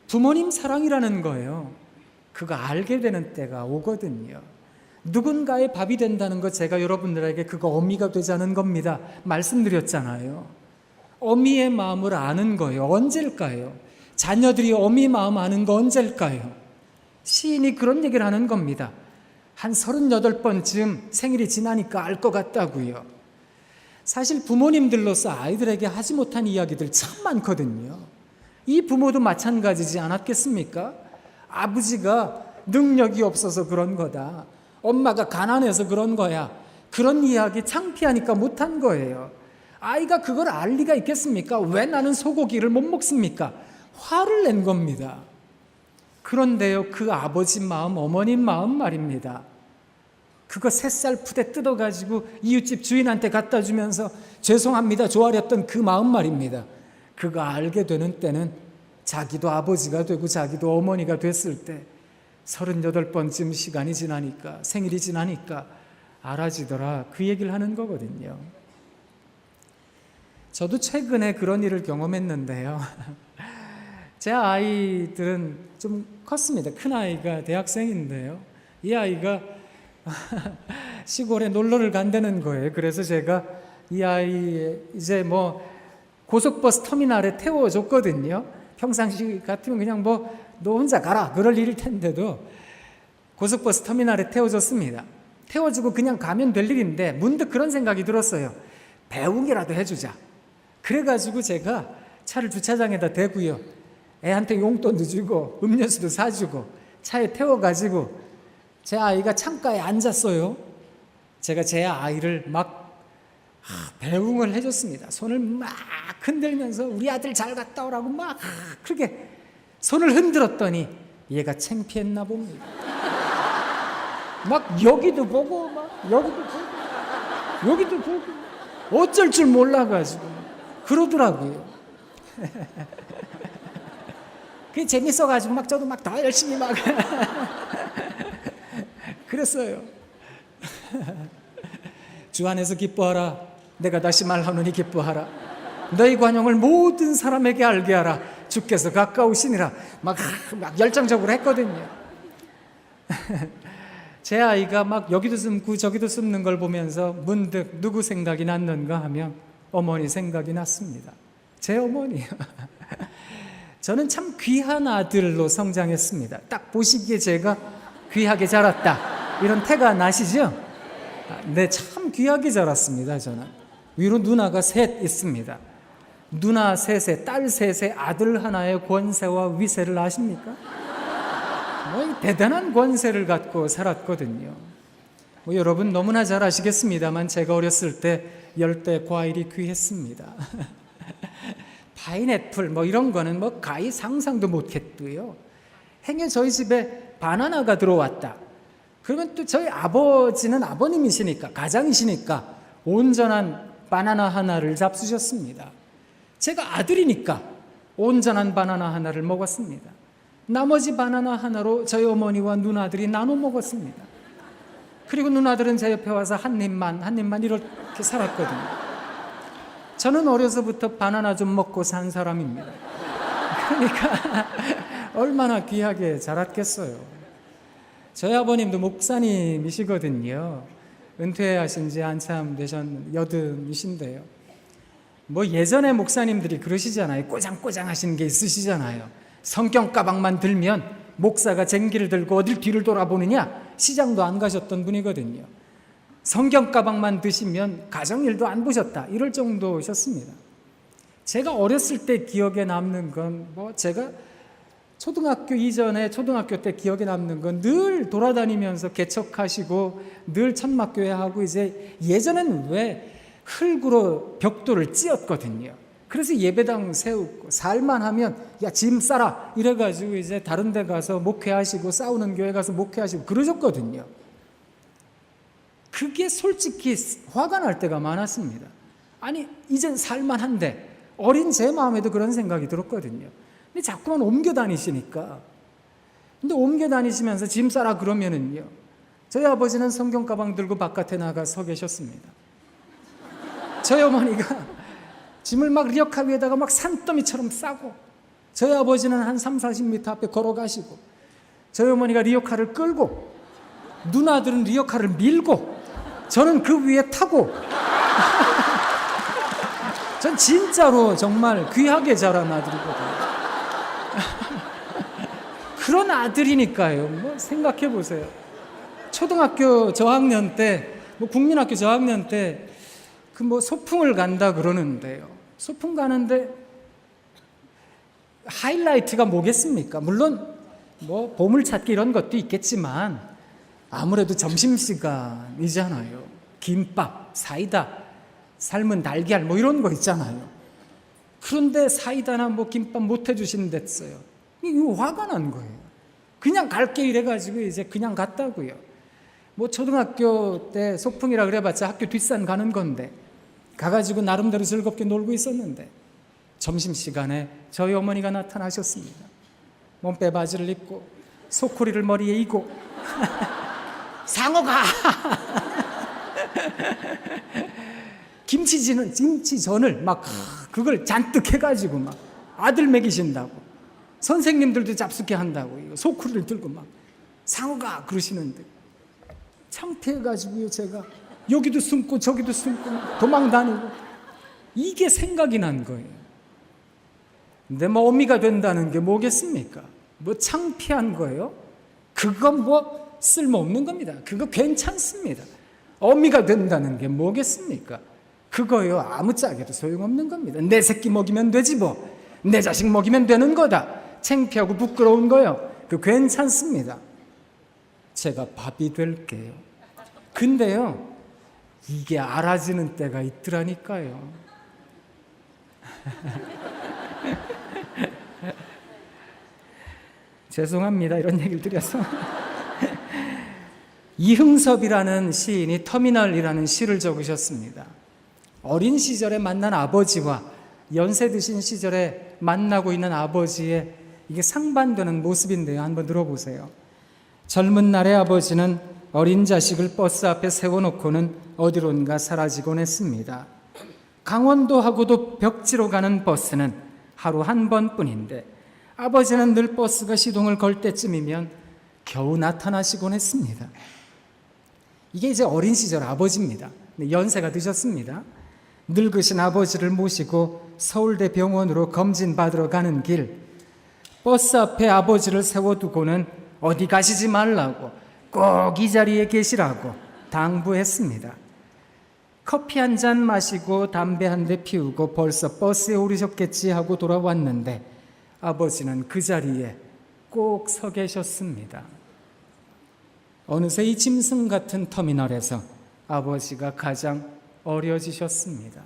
부모님 사랑이라는 거예요. 그거 알게 되는 때가 오거든요. 누군가의 밥이 된다는 거 제가 여러분들에게 그거 어미가 되자는 겁니다. 말씀드렸잖아요. 어미의 마음을 아는 거예요. 언제일까요? 자녀들이 어미 마음 아는 거 언제일까요? 시인이 그런 얘기를 하는 겁니다. 한 38번쯤 생일이 지나니까 알 것 같다고요. 사실 부모님들로서 아이들에게 하지 못한 이야기들 참 많거든요. 이 부모도 마찬가지지 않았겠습니까? 아버지가 능력이 없어서 그런 거다. 엄마가 가난해서 그런 거야. 그런 이야기 창피하니까 못한 거예요. 아이가 그걸 알 리가 있겠습니까? 왜 나는 소고기를 못 먹습니까? 화를 낸 겁니다. 그런데요, 그 아버지 마음, 어머님 마음 말입니다. 그거 3살 푸대 뜯어가지고 이웃집 주인한테 갖다 주면서 죄송합니다 조아렸던 그 마음 말입니다. 그거 알게 되는 때는 자기도 아버지가 되고 자기도 어머니가 됐을 때 38번쯤 시간이 지나니까, 생일이 지나니까 알아지더라, 그 얘기를 하는 거거든요. 저도 최근에 그런 일을 경험했는데요. 제 아이들은 좀 컸습니다. 큰아이가 대학생인데요. 이 아이가 시골에 놀러를 간다는 거예요. 그래서 제가 이 아이 이제 뭐 고속버스 터미널에 태워줬거든요. 평상시 같으면 그냥 뭐 너 혼자 가라 그럴 일일 텐데도 고속버스 터미널에 태워줬습니다. 태워주고 그냥 가면 될 일인데 문득 그런 생각이 들었어요. 배웅이라도 해주자. 그래가지고 제가 차를 주차장에다 대고요, 애한테 용돈도 주고 음료수도 사주고 차에 태워가지고 제 아이가 창가에 앉았어요. 제가 제 아이를 막 배웅을 해줬습니다. 손을 막 흔들면서 우리 아들 잘 갔다 오라고 막 그렇게 손을 흔들었더니 얘가 창피했나 봅니다. 막 여기도 보고 막 여기도 보고 여기도 보고 어쩔 줄 몰라가지고 그러더라고요. 그게 재밌어가지고 막 저도 막 더 열심히 막 그랬어요. 주 안에서 기뻐하라. 내가 다시 말하노니 기뻐하라. 너희 관용을 모든 사람에게 알게 하라. 주께서 가까우시니라. 막 열정적으로 했거든요. 제 아이가 막 여기도 숨고 저기도 숨는 걸 보면서 문득 누구 생각이 났는가 하면 어머니 생각이 났습니다. 제 어머니요. 저는 참 귀한 아들로 성장했습니다. 딱 보시기에 제가 귀하게 자랐다 이런 태가 나시죠? 네, 참 귀하게 자랐습니다. 저는 위로 누나가 3 있습니다. 누나 3세, 딸 3세, 아들 하나의 권세와 위세를 아십니까? 뭐 대단한 권세를 갖고 살았거든요. 뭐 여러분 너무나 잘 아시겠습니다만 제가 어렸을 때 열대 과일이 귀했습니다. 파인애플 뭐 이런 거는 뭐 가히 상상도 못했고요. 행여 저희 집에 바나나가 들어왔다. 그러면 또 저희 아버지는 아버님이시니까, 가장이시니까 온전한 바나나 하나를 잡수셨습니다. 제가 아들이니까 온전한 바나나 하나를 먹었습니다. 나머지 바나나 하나로 저희 어머니와 누나들이 나눠 먹었습니다. 그리고 누나들은 제 옆에 와서 한 입만 이렇게 살았거든요. 저는 어려서부터 바나나 좀 먹고 산 사람입니다. 그러니까 얼마나 귀하게 자랐겠어요. 저희 아버님도 목사님이시거든요. 은퇴하신 지 한참 되셨는 80이신데요. 뭐 예전에 목사님들이 그러시잖아요. 꼬장꼬장 하시는 게 있으시잖아요. 성경 가방만 들면 목사가 쟁기를 들고 어딜 뒤를 돌아보느냐, 시장도 안 가셨던 분이거든요. 성경 가방만 드시면 가정일도 안 보셨다 이럴 정도셨습니다. 제가 어렸을 때 기억에 남는 건 뭐 제가 초등학교 이전에 초등학교 때 기억에 남는 건 늘 돌아다니면서 개척하시고 늘 천막교회 하고 이제 예전엔 왜 흙으로 벽돌을 찧었거든요. 그래서 예배당 세우고 살만 하면 야 짐 싸라 이래가지고 이제 다른 데 가서 목회하시고 싸우는 교회 가서 목회하시고 그러셨거든요. 그게 솔직히 화가 날 때가 많았습니다. 아니 이젠 살만한데 어린 제 마음에도 그런 생각이 들었거든요. 근데 자꾸만 옮겨 다니시니까. 근데 옮겨 다니시면서 짐 싸라 그러면은요, 저희 아버지는 성경 가방 들고 바깥에 나가 서 계셨습니다. 저희 어머니가 짐을 막 리어카 위에다가 막 산더미처럼 싸고, 저희 아버지는 한 30-40m 앞에 걸어가시고, 저희 어머니가 리어카를 끌고, 누나들은 리어카를 밀고, 저는 그 위에 타고 전 진짜로 정말 귀하게 자란 아들이거든요. 그런 아들이니까요. 뭐 생각해 보세요. 초등학교 저학년 때, 뭐 국민학교 저학년 때 그 뭐 소풍을 간다 그러는데요. 소풍 가는데 하이라이트가 뭐겠습니까? 물론 뭐 보물찾기 이런 것도 있겠지만 아무래도 점심시간이잖아요. 김밥, 사이다, 삶은 달걀 뭐 이런 거 있잖아요. 그런데 사이다나 뭐 김밥 못 해주신댔어요. 이거 화가 난 거예요. 그냥 갈게 이래가지고 이제 그냥 갔다고요. 뭐 초등학교 때 소풍이라 그래봤자 학교 뒷산 가는 건데 가가지고 나름대로 즐겁게 놀고 있었는데 점심시간에 저희 어머니가 나타나셨습니다. 몸빼 바지를 입고 소쿠리를 머리에 이고 상어가 김치전을 막 그걸 잔뜩 해가지고 막 아들 먹이신다고 선생님들도 잡숫게 한다고 소쿠리를 들고 막 상어가 그러시는데 창피해가지고요. 제가 여기도 숨고 저기도 숨고 도망 다니고 이게 생각이 난 거예요. 근데 뭐 어미가 된다는 게 뭐겠습니까? 뭐 창피한 거예요? 그건 뭐 쓸모없는 겁니다. 그거 괜찮습니다. 어미가 된다는 게 뭐겠습니까? 그거요 아무짝에도 소용없는 겁니다. 내 새끼 먹이면 되지 뭐. 내 자식 먹이면 되는 거다. 창피하고 부끄러운 거요. 그 괜찮습니다. 제가 밥이 될게요. 근데요 이게 알아지는 때가 있더라니까요. 죄송합니다. 이런 얘기를 드려서. 이흥섭이라는 시인이 터미널이라는 시를 적으셨습니다. 어린 시절에 만난 아버지와 연세 드신 시절에 만나고 있는 아버지의 이게 상반되는 모습인데요. 한번 들어보세요. 젊은 날의 아버지는 어린 자식을 버스 앞에 세워놓고는 어디론가 사라지곤 했습니다. 강원도하고도 벽지로 가는 버스는 하루 한 번뿐인데 아버지는 늘 버스가 시동을 걸 때쯤이면 겨우 나타나시곤 했습니다. 이게 이제 어린 시절 아버지입니다. 연세가 드셨습니다. 늙으신 아버지를 모시고 서울대 병원으로 검진 받으러 가는 길, 버스 앞에 아버지를 세워두고는 어디 가시지 말라고 꼭 이 자리에 계시라고 당부했습니다. 커피 한 잔 마시고 담배 한 대 피우고 벌써 버스에 오르셨겠지 하고 돌아왔는데 아버지는 그 자리에 꼭 서 계셨습니다. 어느새 이 짐승 같은 터미널에서 아버지가 가장 어려지셨습니다.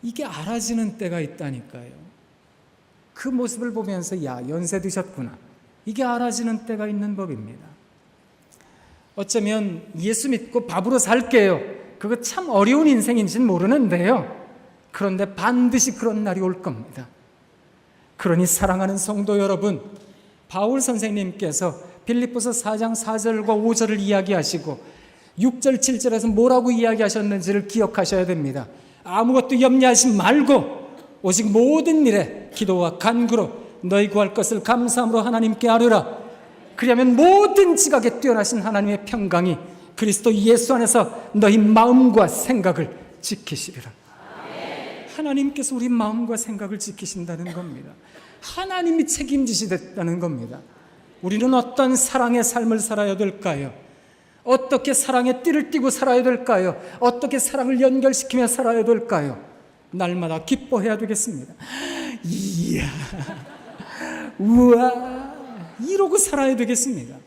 이게 알아지는 때가 있다니까요. 그 모습을 보면서 야, 연세 드셨구나. 이게 알아지는 때가 있는 법입니다. 어쩌면 예수 믿고 밥으로 살게요. 그거 참 어려운 인생인지는 모르는데요. 그런데 반드시 그런 날이 올 겁니다. 그러니 사랑하는 성도 여러분, 바울 선생님께서 빌립보서 4장 4절과 5절을 이야기하시고 6절 7절에서 뭐라고 이야기하셨는지를 기억하셔야 됩니다. 아무것도 염려하지 말고 오직 모든 일에 기도와 간구로 너희 구할 것을 감사함으로 하나님께 아뢰라. 그리하면 모든 지각에 뛰어나신 하나님의 평강이 그리스도 예수 안에서 너희 마음과 생각을 지키시리라. 하나님께서 우리 마음과 생각을 지키신다는 겁니다. 하나님이 책임지시겠다는 겁니다. 우리는 어떤 사랑의 삶을 살아야 될까요? 어떻게 사랑의 띠를 띠고 살아야 될까요? 어떻게 사랑을 연결시키며 살아야 될까요? 날마다 기뻐해야 되겠습니다. 이야, 우와, 이러고 살아야 되겠습니다.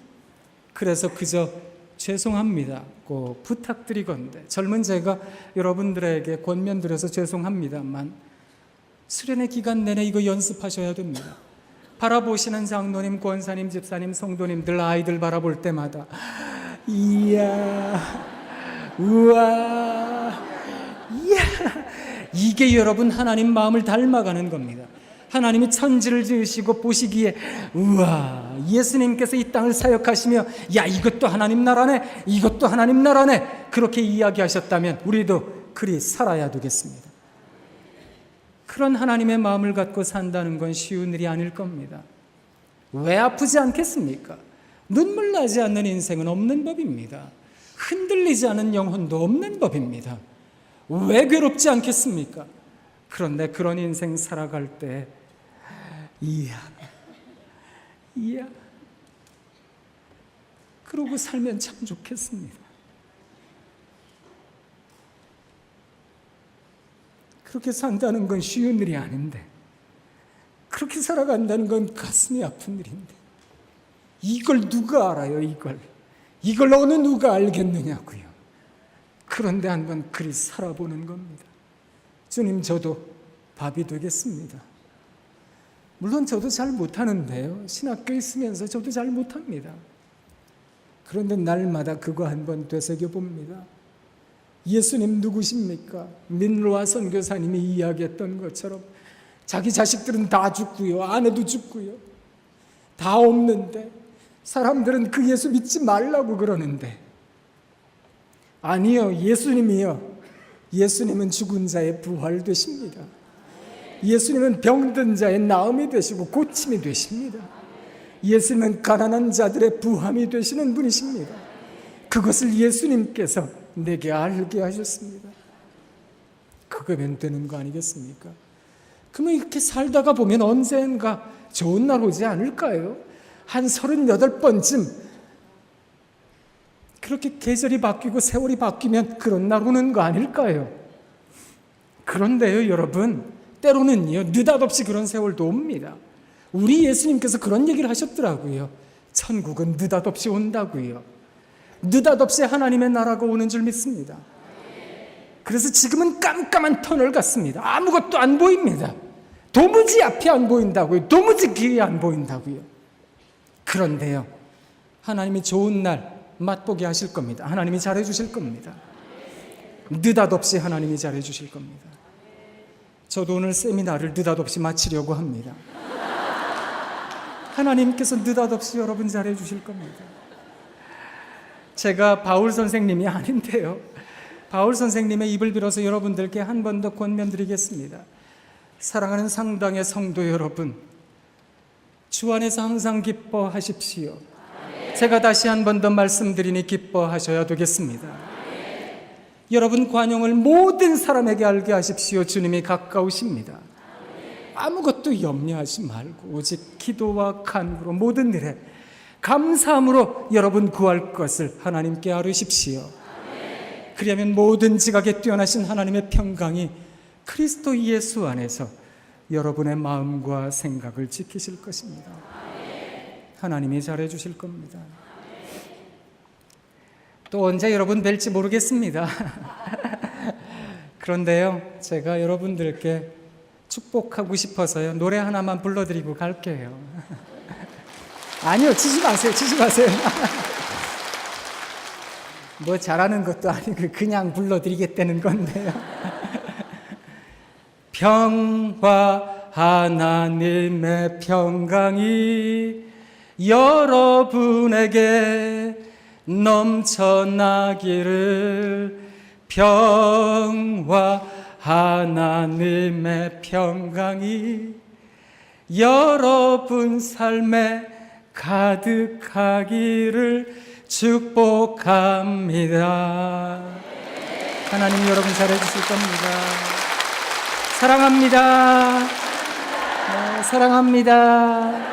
그래서 그저 죄송합니다 꼭 부탁드리건대 젊은 제가 여러분들에게 권면드려서 죄송합니다만 수련회 기간 내내 이거 연습하셔야 됩니다. 바라보시는 장로님, 권사님, 집사님, 성도님들, 아이들 바라볼 때마다 이야, 우와, 이야, 이게 여러분 하나님 마음을 닮아가는 겁니다. 하나님이 천지를 지으시고 보시기에 우와, 예수님께서 이 땅을 사역하시며 야, 이것도 하나님 나라네, 이것도 하나님 나라네, 그렇게 이야기하셨다면 우리도 그리 살아야 되겠습니다. 그런 하나님의 마음을 갖고 산다는 건 쉬운 일이 아닐 겁니다. 왜 아프지 않겠습니까? 눈물 나지 않는 인생은 없는 법입니다. 흔들리지 않은 영혼도 없는 법입니다. 왜 괴롭지 않겠습니까? 그런데 그런 인생 살아갈 때 이야, 그러고 살면 참 좋겠습니다. 그렇게 산다는 건 쉬운 일이 아닌데, 그렇게 살아간다는 건 가슴이 아픈 일인데, 이걸 누가 알아요? 이걸 어느 누가 알겠느냐고요. 그런데 한번 그리 살아보는 겁니다. 주님, 저도 밥이 되겠습니다. 물론 저도 잘 못하는데요. 신학교에 있으면서 저도 잘 못합니다. 그런데 날마다 그거 한번 되새겨봅니다. 예수님 누구십니까? 민로아 선교사님이 이야기했던 것처럼 자기 자식들은 다 죽고요, 아내도 죽고요, 다 없는데 사람들은 그 예수 믿지 말라고 그러는데, 아니요, 예수님이요, 예수님은 죽은 자의 부활되십니다. 예수님은 병든 자의 나음이 되시고 고침이 되십니다. 예수님은 가난한 자들의 부함이 되시는 분이십니다. 그것을 예수님께서 내게 알게 하셨습니다. 그거면 되는 거 아니겠습니까? 그러면 이렇게 살다가 보면 언젠가 좋은 날 오지 않을까요? 한 38번쯤 그렇게 계절이 바뀌고 세월이 바뀌면 그런 날 오는 거 아닐까요? 그런데요, 여러분, 때로는요, 느닷없이 그런 세월도 옵니다. 우리 예수님께서 그런 얘기를 하셨더라고요. 천국은 느닷없이 온다고요. 느닷없이 하나님의 나라가 오는 줄 믿습니다. 그래서 지금은 깜깜한 터널 같습니다. 아무것도 안 보입니다. 도무지 앞이 안 보인다고요. 도무지 길이 안 보인다고요. 그런데요, 하나님이 좋은 날 맛보게 하실 겁니다. 하나님이 잘해주실 겁니다. 느닷없이 하나님이 잘해주실 겁니다. 저도 오늘 세미나를 느닷없이 마치려고 합니다. 하나님께서 느닷없이 여러분 잘해주실 겁니다. 제가 바울 선생님이 아닌데요, 바울 선생님의 입을 빌어서 여러분들께 한 번 더 권면드리겠습니다. 사랑하는 상당의 성도 여러분, 주 안에서 항상 기뻐하십시오. 제가 다시 한 번 더 말씀드리니 기뻐하셔야 되겠습니다. 여러분, 관용을 모든 사람에게 알게 하십시오. 주님이 가까우십니다. 아무것도 염려하지 말고 오직 기도와 간구로 모든 일에 감사함으로 여러분 구할 것을 하나님께 아뢰십시오. 그러면 모든 지각에 뛰어나신 하나님의 평강이 그리스도 예수 안에서 여러분의 마음과 생각을 지키실 것입니다. 하나님이 잘해 주실 겁니다. 또 언제 여러분 뵐지 모르겠습니다. 그런데요, 제가 여러분들께 축복하고 싶어서요, 노래 하나만 불러드리고 갈게요. 아니요, 치지 마세요. 치지 마세요. 뭐 잘하는 것도 아니고 그냥 불러드리겠다는 건데요. 평화 하나님의 평강이 여러분에게 넘쳐나기를. 평화 하나님의 평강이 여러분 삶에 가득하기를 축복합니다. 하나님 여러분 잘해주실 겁니다. 사랑합니다. 네, 사랑합니다.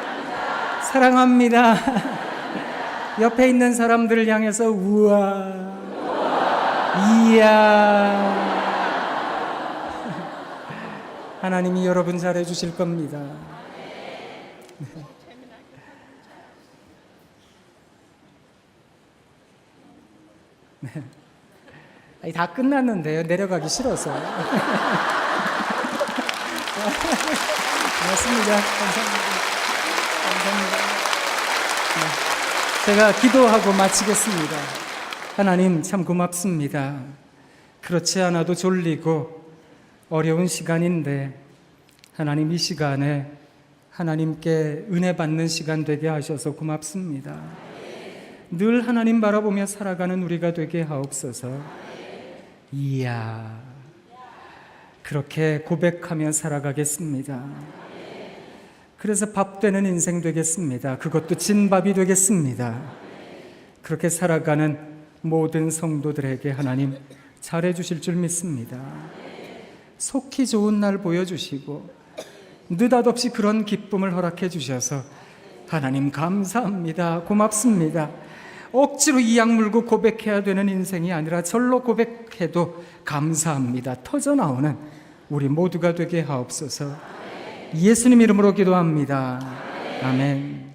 사랑합니다. 옆에 있는 사람들을 향해서 우와, 이야. 하나님이 여러분 잘해주실 겁니다. 네. 아니, 다 끝났는데요. 내려가기 싫어서. 고맙습니다. 감사합니다. 감사합니다. 네. 제가 기도하고 마치겠습니다. 하나님 참 고맙습니다. 그렇지 않아도 졸리고 어려운 시간인데 하나님 이 시간에 하나님께 은혜 받는 시간 되게 하셔서 고맙습니다. 늘 하나님 바라보며 살아가는 우리가 되게 하옵소서. 이야, 그렇게 고백하며 살아가겠습니다. 그래서 밥 되는 인생 되겠습니다. 그것도 진밥이 되겠습니다. 그렇게 살아가는 모든 성도들에게 하나님 잘해주실 줄 믿습니다. 속히 좋은 날 보여주시고 느닷없이 그런 기쁨을 허락해 주셔서 하나님 감사합니다. 고맙습니다. 억지로 이악 물고 고백해야 되는 인생이 아니라 절로 고백해도 감사합니다. 터져나오는 우리 모두가 되게 하옵소서. 예수님 이름으로 기도합니다. 아멘.